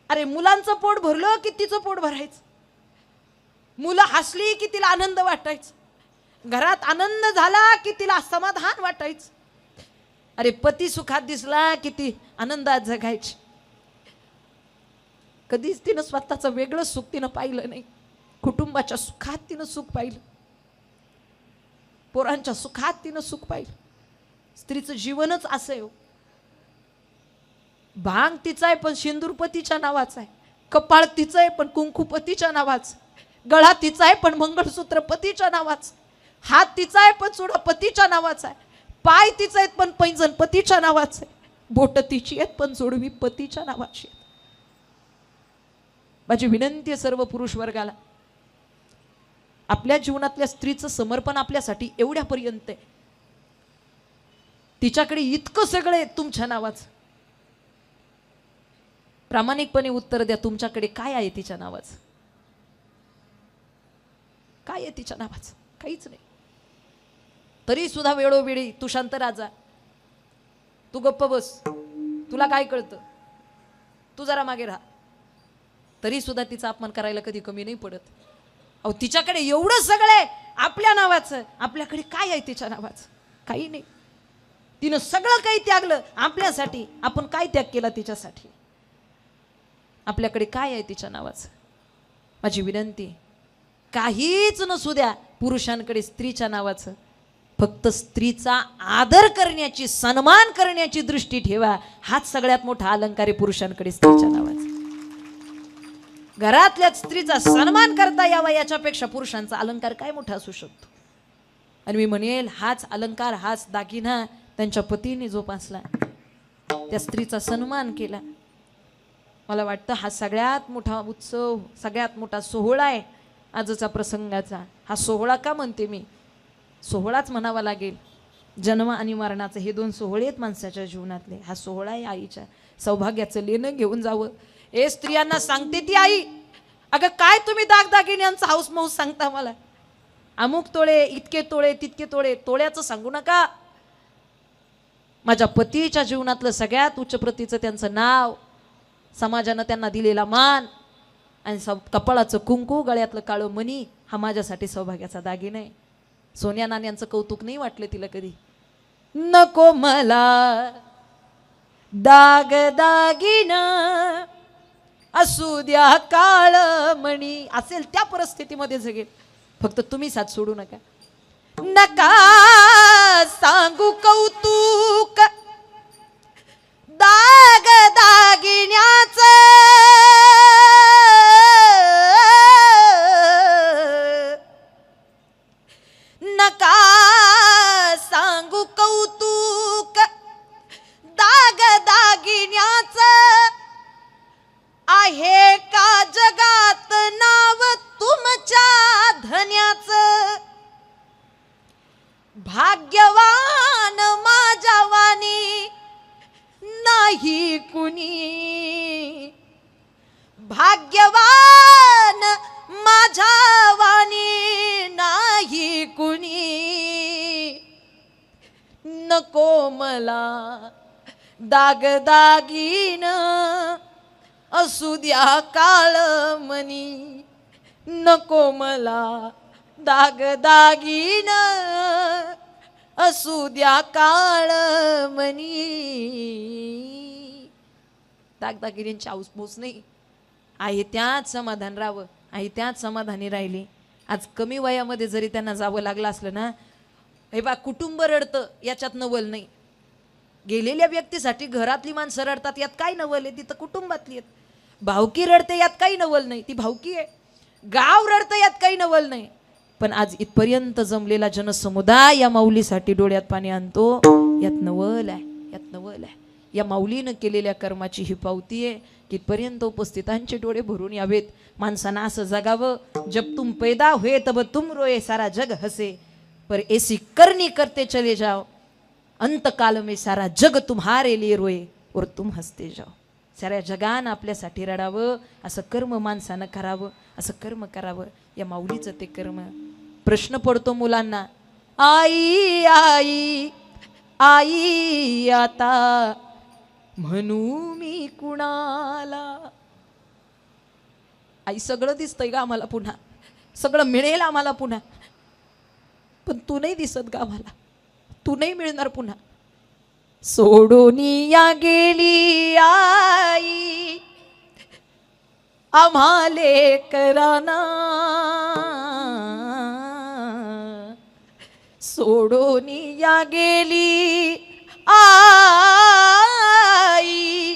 [SPEAKER 1] अरे मुलांचं पोट भरलं की तिचं पोट भरायचं, मुलं हसली की तिला आनंद वाटायचा, घरात आनंद झाला की तिला समाधान वाटायचं. अरे पती सुखात दिसला की ती आनंदात जगायची. कधीच तिनं स्वतःचं वेगळं सुख तिनं पाहिलं नाही. कुटुंबाच्या सुखात तिनं सुख पाहिलं, पोरांच्या सुखात तिनं सुख पाहिलं. स्त्रीचं जीवनच असं आहे. भांग तिचा आहे पण सिंदूर पतीच्या नावाचा आहे, कपाळ तिचं आहे पण कुंकू पतीच्या नावाचं, गळा तिचा आहे पण मंगळसूत्र पतीच्या नावाचं, हात तिचा आहे पण चुडा पतीच्या नावाचा आहे, पाय तिचे आहेत पण पैंजण पतीच्या नावाचं आहे, बोट तिची आहेत पण जोडवी पतीच्या नावाची आहेत. माझी विनंती आहे सर्व पुरुष वर्गाला, आपल्या जीवनातल्या स्त्रीचं समर्पण आपल्यासाठी एवढ्यापर्यंत आहे. तिच्याकडे इतकं सगळं आहे तुमच्या नावाचं. प्रामाणिकपणे उत्तर द्या, तुमच्याकडे काय आहे तिच्या नावाचं? काय आहे तिच्या नावाचं? काहीच नाही. तरी सुद्धा वेळोवेळी तू शांत राजा, तू गप्प बस, तुला काय कळतं, तू जरा मागे राहा, तरी सुद्धा तिचा अपमान करायला कधी कमी नाही पडत. अहो तिच्याकडे एवढं सगळं आहे आपल्या नावाचं, आपल्याकडे काय आहे तिच्या नावाचं? काही नाही. तिनं सगळं काही त्यागलं आपल्यासाठी, आपण काय त्याग केला तिच्यासाठी? आपल्याकडे काय आहे तिच्या नावाचं? माझी विनंती, काहीच नसू द्या पुरुषांकडे स्त्रीच्या नावाचं, फक्त स्त्रीचा आदर करण्याची, सन्मान करण्याची दृष्टी ठेवा. हाच सगळ्यात मोठा अलंकार आहे पुरुषांकडे स्त्रीच्या नावाचा. घरातल्या स्त्रीचा सन्मान करता यावा याच्यापेक्षा पुरुषांचा अलंकार काय मोठा असू शकतो? आणि मी म्हणेल हाच अलंकार, हाच दागिना त्यांच्या पतीने जोपासला, त्या स्त्रीचा सन्मान केला. मला वाटतं हा सगळ्यात मोठा उत्सव, सगळ्यात मोठा सोहळा आहे आजचा प्रसंगाचा. हा सोहळा का म्हणते मी? सोहळाच म्हणावा लागेल. जन्म आणि मरणाचे हे दोन सोहळे आहेत माणसाच्या जीवनातले. हा सोहळा आहे आईच्या सौभाग्याचं लेणं घेऊन जावं. हे स्त्रियांना सांगते ती आई, अगं काय तुम्ही दागदागिन्यांचा हाऊस माऊस सांगता मला, अमुक तोळे, इतके तोळे, तितके तोळे. तोळ्याचं सांगू नका. माझ्या पतीच्या जीवनातलं सगळ्यात उच्च प्रतीचं त्यांचं नाव, समाजानं त्यांना दिलेला मान आणि कपाळाचं कुंकू, गळ्यातलं काळं मणी, हा माझ्यासाठी सौभाग्याचा दागिना आहे. सोन्या नाण्यांचं कौतुक नाही वाटलं तिला कधी? नको मला दाग दागिना, असू द्या काळ मणी. असेल त्या परिस्थितीमध्ये जगेल, फक्त तुम्ही साथ सोडू नका. नका सांगू कौतुक दाग दागिन्याच, नका सांगू कौतुक दाग दागिन्याच, आहे का जगात नाव तुमच्या धन्याच. भाग्यवान माझ्या वाणी नाही कुणी, भाग्यवान माझ्या वाणी नाही कुणी. नको मला दागदागिन, असू द्या काळ मनी. नको मला दागदागिन, असू द्या काळ मनी. दागदागिन्यांची आऊसमौस नाही, आहे त्याच समाधान राहावं, आहे त्याच समाधानी राहिली. आज कमी वयामध्ये जरी त्यांना जावं लागलं असलं ना, हे बा कुटुंब रडतं याच्यात नवल नाही. गेलेल्या व्यक्तीसाठी घरातली माणसं रडतात यात काय नवल आहे? ती तर कुटुंबातली आहेत. भावकी रडते यात काही नवल नाही, ती भावकी आहे. गाव रडतं यात काही नवल नाही. पण आज इथपर्यंत जमलेला जनसमुदाय या माऊलीसाठी डोळ्यात पाणी आणतो, यात नवल आहे, यात नवल आहे. या माऊलीनं केलेल्या कर्माची ही पावती आहे की इथपर्यंत उपस्थितांचे डोळे भरून यावेत. माणसांना असं जगावं, जब तुम पैदा हुए तब तुम रोए सारा जग हसे, पर ऐसी करनी करते चले जाओ, अंतकाल में सारा जग तुम्हारे लिए रोए और तुम हसते जाओ. साऱ्या जगानं आपल्यासाठी रडावं, असं कर्म माणसानं करावं, असं कर्म करावं. या माऊलीचं ते कर्म. प्रश्न पडतो मुलांना, आई आई आई आता म्हणू मी कुणाला. आई सगळं दिसतंय का आम्हाला पुन्हा, सगळं मिळेल आम्हाला पुन्हा, पण तू नाही दिसत का आम्हाला, तू नाही मिळणार पुन्हा. सोडून या गेली आई आम्हाले कराना, सोडून या गेली आई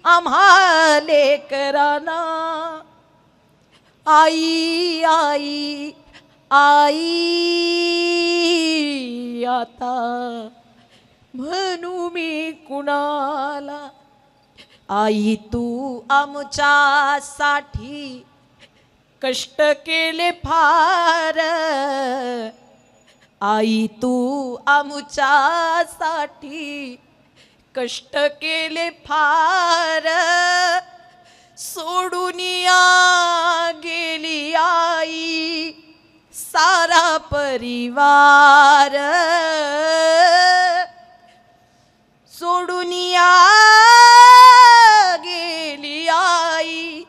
[SPEAKER 1] आम्हाले कराना. आई आई आई आता म्हणू मी कुणाला. आई तू आमच्यासाठी कष्ट केले फार, आई तू आमच्यासाठी कष्ट केले फार, सोडून या गेली आई सारा परिवार, सोडून या गेली आई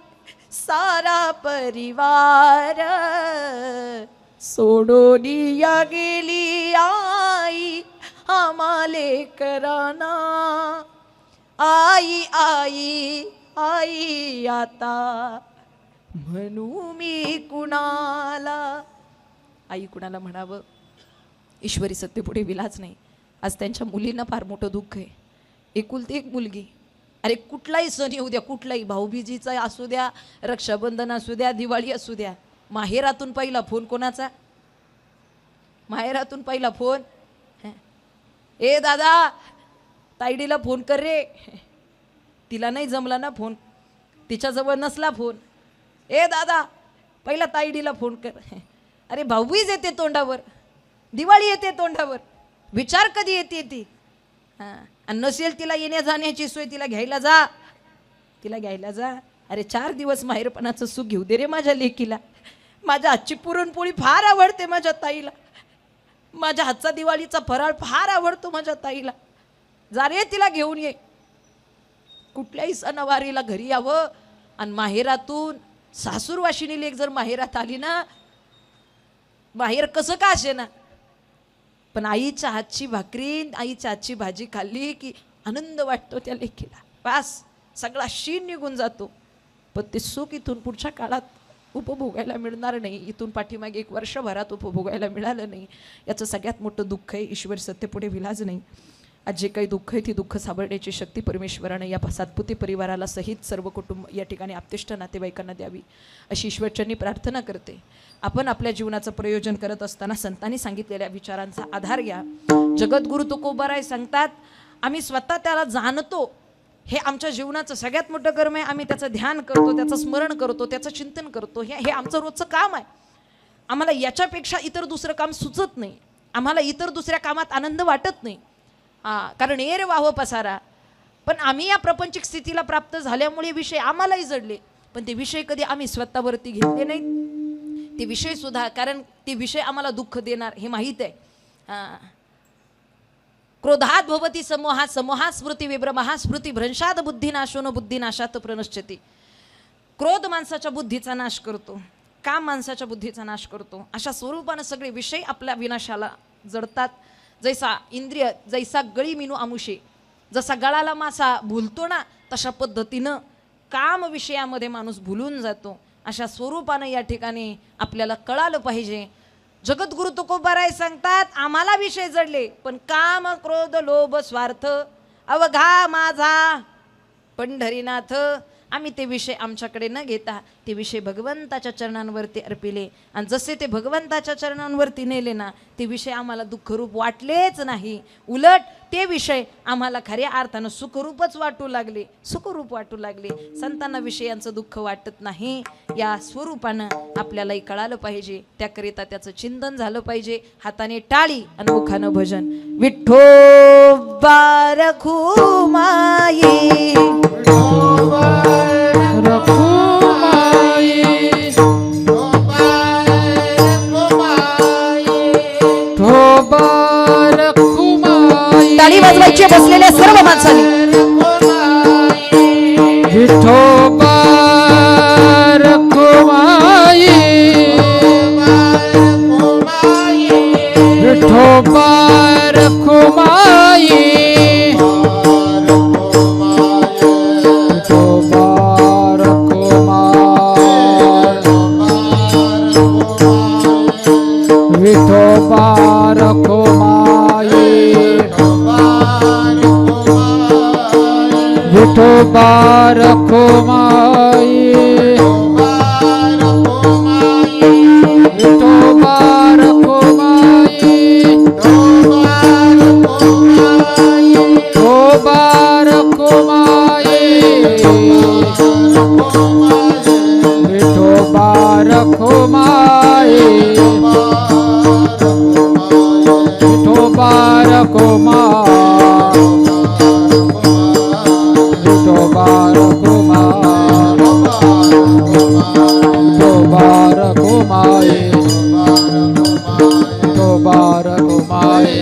[SPEAKER 1] सारा परिवार, सोडून या गेली आई आम्हाले कराना. आई आई आई आता म्हणू मी कुणाला. आई कुणाला म्हणावं, ईश्वरी सत्तेपुढे विलाज नाही. आज त्यांच्या मुलींना फार मोठं दुःख आहे. एकुलती एक मुलगी. अरे कुठलाही सण येऊ द्या, कुठलाही भाऊबीजीचा असू द्या, रक्षाबंधन असू द्या, दिवाळी असू द्या, माहेरातून पहिला फोन कोणाचा, माहेरातून पहिला फोन, ए दादा तायडीला फोन कर रे. तिला नाही जमला ना फोन, तिच्याजवळ नसला फोन, ए दादा पहिला तायडीला फोन कर. अरे भाऊबीज येते तोंडावर, दिवाळी येते तोंडावर, विचार कधी येते ती. हां, आणि नसेल तिला येण्या जाण्याची सोय, तिला घ्यायला जा, तिला घ्यायला जा. अरे 4 दिवस माहेरपणाचं सुख घेऊ दे रे माझ्या लेकीला. माझ्या हातची पुरणपोळी फार आवडते माझ्या ताईला, माझ्या हातचा दिवाळीचा फराळ फार आवडतो माझ्या ताईला. जा रे तिला घेऊन ये. कुठल्याही सणवारीला घरी यावं. आणि माहेरातून सासूरवाशिनी लेक जर माहेरात आली ना, माहेर कसं का असे ना, पण आईच्या हातची भाकरी, आईच्या हातची भाजी खाल्ली की आनंद वाटतो त्या लेकीला. बस सगळा शीण निघून जातो. पण ते सुख इथून पुढच्या काळात उपभोगायला मिळणार नाही. इथून पाठीमागे 1 वर्षभरात उपभोगायला मिळालं नाही. याचं सगळ्यात मोठं दुःख आहे. ईश्वर सत्तेपुढे विलाज नाही. आज जे काही दुःख आहे ती दुःख सावरण्याची शक्ती परमेश्वरानं या सातपुते परिवाराला सहित सर्व कुटुंब या ठिकाणी आप्तेष्ट नातेवाईकांना द्यावी अशी ईश्वरचरणी प्रार्थना करते. आपण आपल्या जीवनाचं प्रयोजन करत असताना संतांनी सांगितलेल्या विचारांचा आधार घ्या. जगद्गुरु तुकोबाराय सांगतात, आम्ही स्वतः त्याला जाणतो, हे आमच्या जीवनाचं सगळ्यात मोठं कर्म आहे. आम्ही त्याचं ध्यान करतो, त्याचं स्मरण करतो, त्याचं चिंतन करतो. हे आमचं रोजचं काम आहे. आम्हाला याच्यापेक्षा इतर दुसरं काम सुचत नाही. आम्हाला इतर दुसऱ्या कामात आनंद वाटत नाही. कारण एर वाहो पसारा. पण आम्ही या प्रापंचिक स्थितीला प्राप्त झाल्यामुळे विषय आम्हालाही जडले, पण ते विषय कधी आम्ही स्वतःवरती घेतले नाहीत. ते विषय सुद्धा, कारण ते विषय आम्हाला दुःख देणार हे माहीत आहे. क्रोधात भवती समोहा, समोहा स्मृती विभ्रमहा, स्मृती भ्रंशात बुद्धिनाशो न बुद्धिनाशात प्रणश्यती. क्रोध माणसाच्या बुद्धीचा नाश करतो, काम माणसाच्या बुद्धीचा नाश करतो. अशा स्वरूपानं सगळे विषय आपल्या विनाशाला जडतात. जैसा इंद्रिय जैसा गळी मिनू आमुषे, जसा गळाला मासा भुलतो ना, तशा पद्धतीनं काम विषयामध्ये माणूस भुलून जातो. अशा स्वरूपानं या ठिकाणी आपल्याला कळालं पाहिजे. जगद्गुरु तुकोबाराय सांगतात, आम्हाला विषय जडले, पण काम क्रोध लोभ स्वार्थ अवघा माझा पंढरीनाथ. आम्ही ते विषय आमच्याकडे न घेता ते विषय भगवंताच्या चरणांवरती अर्पिले, आणि जसे ते भगवंताच्या चरणांवरती नेले ना, ते विषय आम्हाला दुःखरूप वाटलेच नाही. उलट ते विषय आम्हाला खऱ्या अर्थानं सुखरूपच वाटू लागले, सुखरूप वाटू लागले. संतांना विषयांचं दुःख वाटत नाही. या स्वरूपानं आपल्यालाही कळालं पाहिजे. त्याकरिता त्याचं चिंतन झालं पाहिजे. हाताने टाळी आणि मुखानं भजन. विठ्ठोबा रखुमाई,
[SPEAKER 2] तो
[SPEAKER 1] मंच बसलेल्या सर्व माणसांनी
[SPEAKER 2] विठोबा रखुमाई विठोबा रखुमाई विठोबा रखुमाई विठोबा रखुमाई विठोबा रखुमाई विठोबा रखुमाई विठोबा रखुमाई विठोबा रखुमाई विठोबा रखुमाई विठोबा रखुमाई विठोबा रखुमाई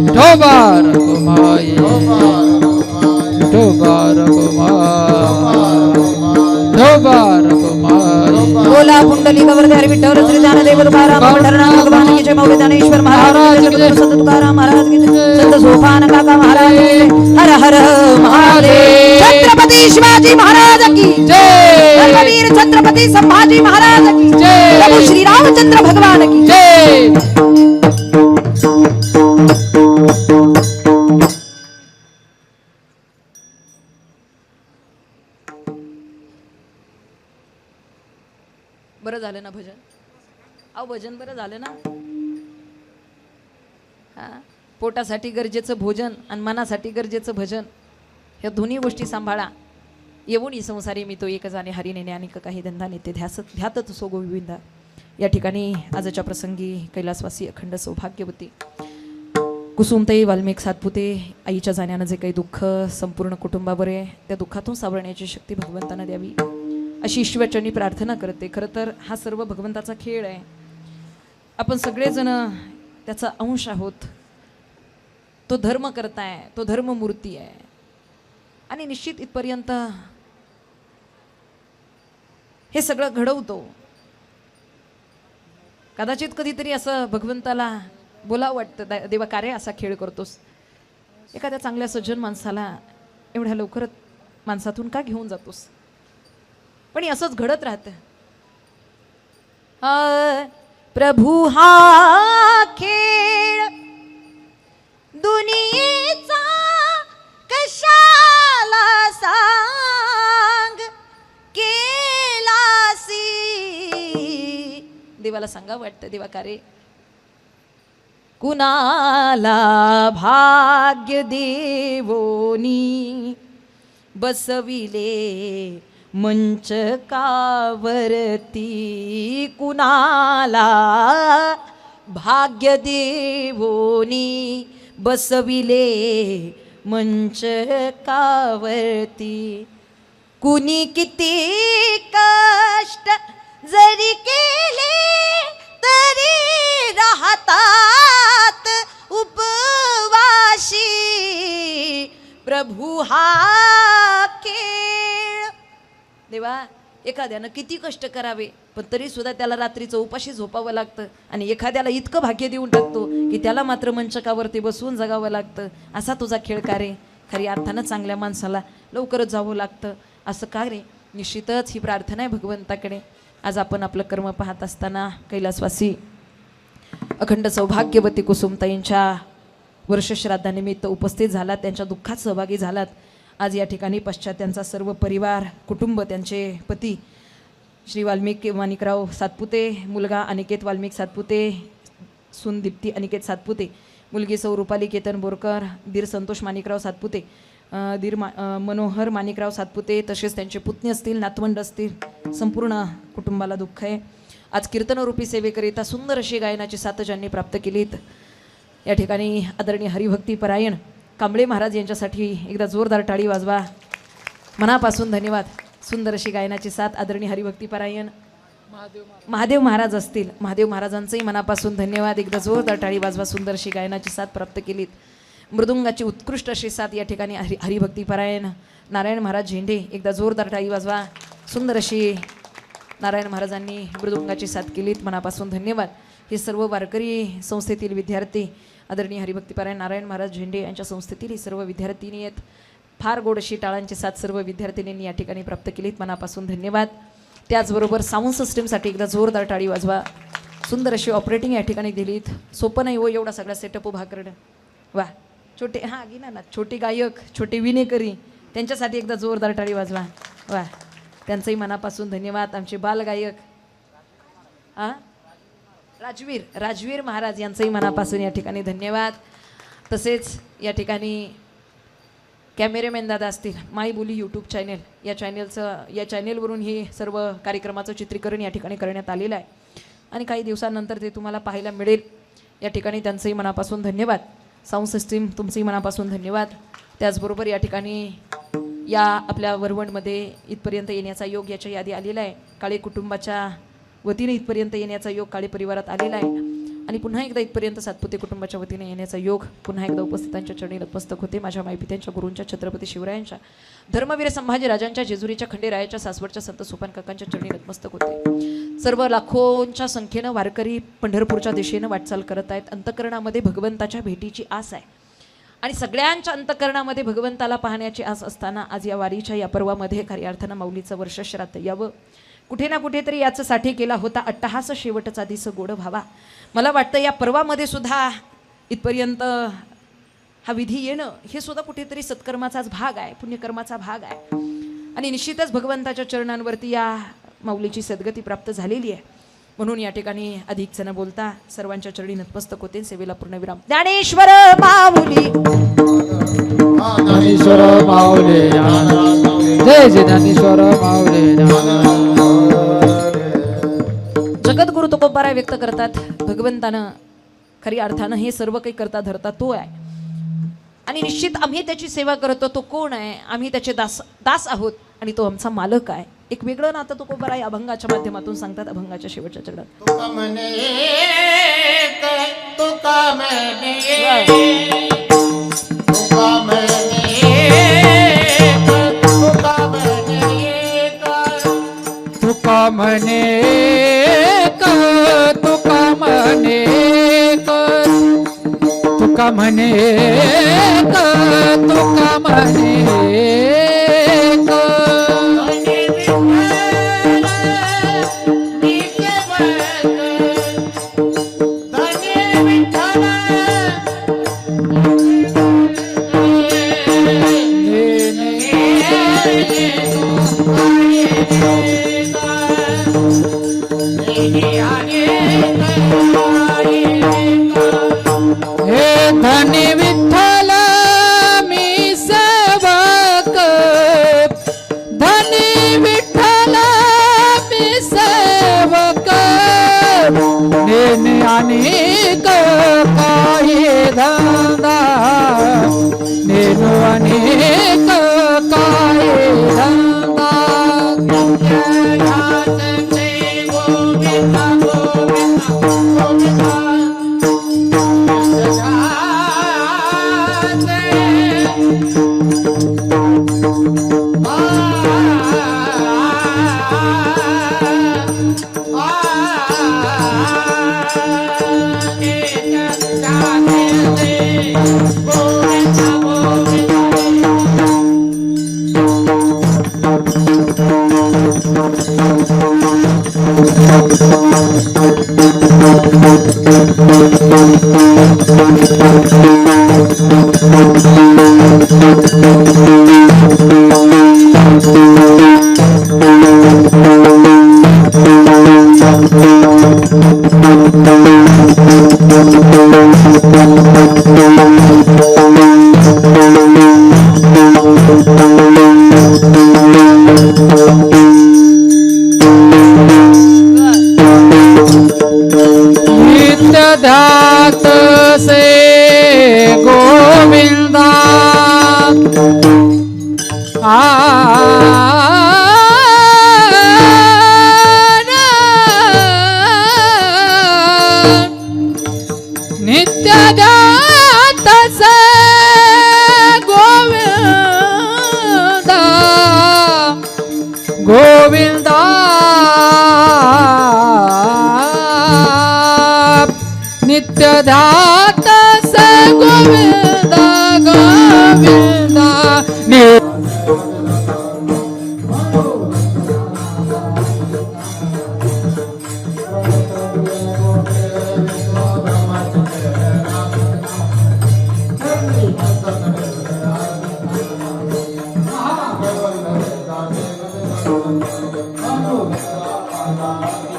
[SPEAKER 2] विठोबा रखुमाई विठोबा रखुमाई
[SPEAKER 1] बोला पुंडली गवर्धन हरी विठ्ठल श्री ज्ञानदेव तुकाराम पंढरनाथ भगवान की जय मौली ज्ञानेश्वर महाराज की जय संत तुकाराम महाराज की जय संत सोपान काका महाराज की जय हर हर महादेव छत्रपती शिवाजी महाराज की
[SPEAKER 2] जय
[SPEAKER 1] धर्मवीर छत्रपती संभाजी महाराज की
[SPEAKER 2] जय
[SPEAKER 1] प्रभु श्री रामचंद्र भगवान की
[SPEAKER 2] जय
[SPEAKER 1] बरं झालं ना भजन अहो भजन बरं झालं ना हा पोटासाठी गरजेचं भोजन आणि मनासाठी गरजेचं भजन या दोन्ही गोष्टी सांभाळा येऊन संसारी मी तो एक जाणे हरी नेणे आणि काही धंदा नेते ध्यातच सो गोविंदा. या ठिकाणी आजच्या प्रसंगी कैलासवासी अखंड सौभाग्यवती कुसुमताई वाल्मिक सातपुते आईच्या जाण्यानं जे काही दुःख संपूर्ण कुटुंबावर आहे त्या दुःखातून सावरण्याची शक्ती भगवंतांना द्यावी अशी ईश्वरचरणी प्रार्थना करते. खरं तर हा सर्व भगवंताचा खेळ आहे. आपण सगळेजण त्याचा अंश आहोत. तो धर्म करताय, तो धर्ममूर्ती आहे आणि निश्चित इथपर्यंत हे सगळं घडवतो. कदाचित कधीतरी असं भगवंताला बोलावं वाटतं, देवा का रे असा खेळ करतोस. एखाद्या चांगल्या सज्जन माणसाला एवढ्या लवकर माणसातून का घेऊन जातोस. पण असंच घडत राहतं. प्रभू हा खेळ दुनियेचा कशाला सांग केलासी. देवाला सांगा वाटतं, देवा का रे कुणाला भाग्य देवोनी बसविले मंचकावरती. कुणाला भाग्य देवोनी बसविले मंचकावरती. कुणी किती कष्ट जरी केले तरी राहतात उपवाशी. प्रभू हा खेळ. देवा एखाद्यानं किती कष्ट करावे पण तरी सुद्धा त्याला रात्रीचं उपाशी झोपावं लागतं आणि एखाद्याला इतकं भाग्य देऊन टाकतो की त्याला मात्र मंचकावरती बसून जगावं लागतं. असा तुझा खेळ का रे. खरी अर्थानं चांगल्या माणसाला लवकरच जावं लागतं असं का रे. निश्चितच ही प्रार्थना आहे भगवंताकडे. आज आपण आपलं कर्म पाहत असताना कैलासवासी अखंड सौभाग्यवती कुसुमताईंच्या वर्षश्राद्धानिमित्त उपस्थित झालात, त्यांच्या दुःखात सहभागी झालात. आज या ठिकाणी पश्चात त्यांचा सर्व परिवार कुटुंब, त्यांचे पती श्री वाल्मिक माणिकराव सातपुते, मुलगा अनिकेत वाल्मिक सातपुते, सून दीप्ती अनिकेत सातपुते, मुलगी सौ रुपाली केतन बोरकर, दीर संतोष माणिकराव सातपुते, दीर मनोहर माणिकराव सातपुते, तसेच त्यांचे पुतणी असतील, नातवंड असतील, संपूर्ण कुटुंबाला दुःख आहे. आज कीर्तनरूपी सेवेकरिता सुंदर अशी गायनाची साथ ज्यांनी प्राप्त केलीत. या ठिकाणी आदरणीय हरिभक्तीपरायण कांबळे महाराज यांच्यासाठी एकदा जोरदार टाळी वाजवा. मनापासून धन्यवाद. सुंदर अशी गायनाची साथ आदरणीय हरिभक्तीपरायण महादेव महाराज असतील. महादेव महाराजांचंही मनापासून धन्यवाद. एकदा जोरदार टाळी वाजवा. सुंदर अशी गायनाची साथ प्राप्त केलीत. मृदुंगाची उत्कृष्ट अशी साथ या ठिकाणी हरिभक्तीपरायण नारायण महाराज झेंडे, एकदा जोरदार टाळी वाजवा. सुंदर अशी नारायण महाराजांनी मृदुंगाची साथ केलीत, मनापासून धन्यवाद. हे सर्व वारकरी संस्थेतील विद्यार्थी आदरणीय हरिभक्तीपरायण नारायण महाराज झेंडे यांच्या संस्थेतील हे सर्व विद्यार्थिनी आहेत. फार गोड अशी टाळांची साथ सर्व विद्यार्थिनींनी या ठिकाणी प्राप्त केलीत, मनापासून धन्यवाद. त्याचबरोबर साऊंड सिस्टीमसाठी एकदा जोरदार टाळी वाजवा. सुंदर अशी ऑपरेटिंग या ठिकाणी दिलीत. सोपं नाही हो एवढा सगळा सेटअप उभा करणं. वा छोटे हां गिना ना छोटे गायक, छोटे विनेकरी, त्यांच्यासाठी एकदा जोरदार टाळी वाजवा. वा त्यांचंही मनापासून धन्यवाद. आमचे बालगायक हां राजवीर महाराज यांचंही मनापासून या ठिकाणी धन्यवाद. तसेच या ठिकाणी कॅमेरेमॅन दादा असतील, माय बोली यूट्यूब चॅनेल, या चॅनेलवरून हे सर्व कार्यक्रमाचं चित्रीकरण या ठिकाणी करण्यात आलेलं आहे आणि काही दिवसानंतर ते तुम्हाला पाहायला मिळेल. या ठिकाणी त्यांचंही मनापासून धन्यवाद. साऊंड सिस्टीम तुमचंही मनापासून धन्यवाद. त्याचबरोबर या ठिकाणी या आपल्या वरवणमध्ये इथपर्यंत येण्याचा योग याच्या यादी आलेला आहे. काळे कुटुंबाच्या वतीने इथपर्यंत येण्याचा योग काळे परिवारात आलेला आहे आणि पुन्हा एकदा इथपर्यंत सातपुते कुटुंबाच्या वतीने येण्याचा योग पुन्हा एकदा उपस्थितांच्या चरणी नतमस्तक होते. माझ्या मायपित्यांच्या गुरूंच्या छत्रपती शिवरायांच्या, धर्मवीर संभाजीराजांच्या, जेजुरीच्या खंडेरायाच्या, सासवडच्या संत सोपान काकांच्या चरणी नतमस्तक होते. सर्व लाखोंच्या संख्येनं वारकरी पंढरपूरच्या दिशेनं वाटचाल करत आहेत. अंतकरणामध्ये भगवंताच्या भेटीची आस आहे आणि सगळ्यांच्या अंतकरणामध्ये भगवंताला पाहण्याची आस असताना आज या वारीच्या या पर्वामध्ये खऱ्या अर्थानं माऊलीचं वर्ष श्राद्ध यावं. कुठे ना कुठेतरी याचं साठी केला होता अट्टहास शेवटचा दिस गोड व्हावा. मला वाटतं या पर्वामध्ये सुद्धा इथपर्यंत हा विधी येणं हे सुद्धा कुठेतरी सत्कर्माचाच भाग आहे, पुण्यकर्माचा भाग आहे आणि निश्चितच भगवंताच्या चरणांवरती या माऊलीची सद्गती प्राप्त झालेली आहे. म्हणून या ठिकाणी अधिकच न बोलता सर्वांच्या चरणी नतमस्तक होते. सेवेला पूर्णविराम. ज्ञानेश्वर माऊली,
[SPEAKER 2] ज्ञानेश्वर माऊली, जय जय ज्ञानेश्वर माऊली.
[SPEAKER 1] जगद्गुरु तुकोबाराय व्यक्त करतात, भगवंतानं खरी अर्थानं हे सर्व काही करता धरता तो आहे आणि निश्चित आम्ही त्याची सेवा करतो. तो कोण आहे? आम्ही त्याचे दास आहोत आणि तो आमचा मालक आहे. एक वेगळं नातं तुकोबाराय अभंगाच्या माध्यमातून सांगतात. अभंगाच्या शेवटच्या चरणात
[SPEAKER 3] तुका म्हणे एक, तुका म्हणे एक, तुका म्हणे एक, तुका म्हणे एक,
[SPEAKER 2] तुका म्हणे तुका म्हणे तुका म्हणे तुका म्हणे धनी विठ्ठल मी सेवक, धनी विठ्ठल मी सेवक, नेने अनेक काही धंदा, नेनो अनेक काही धंदा. ध्यात से गोविंदा
[SPEAKER 3] विठोबा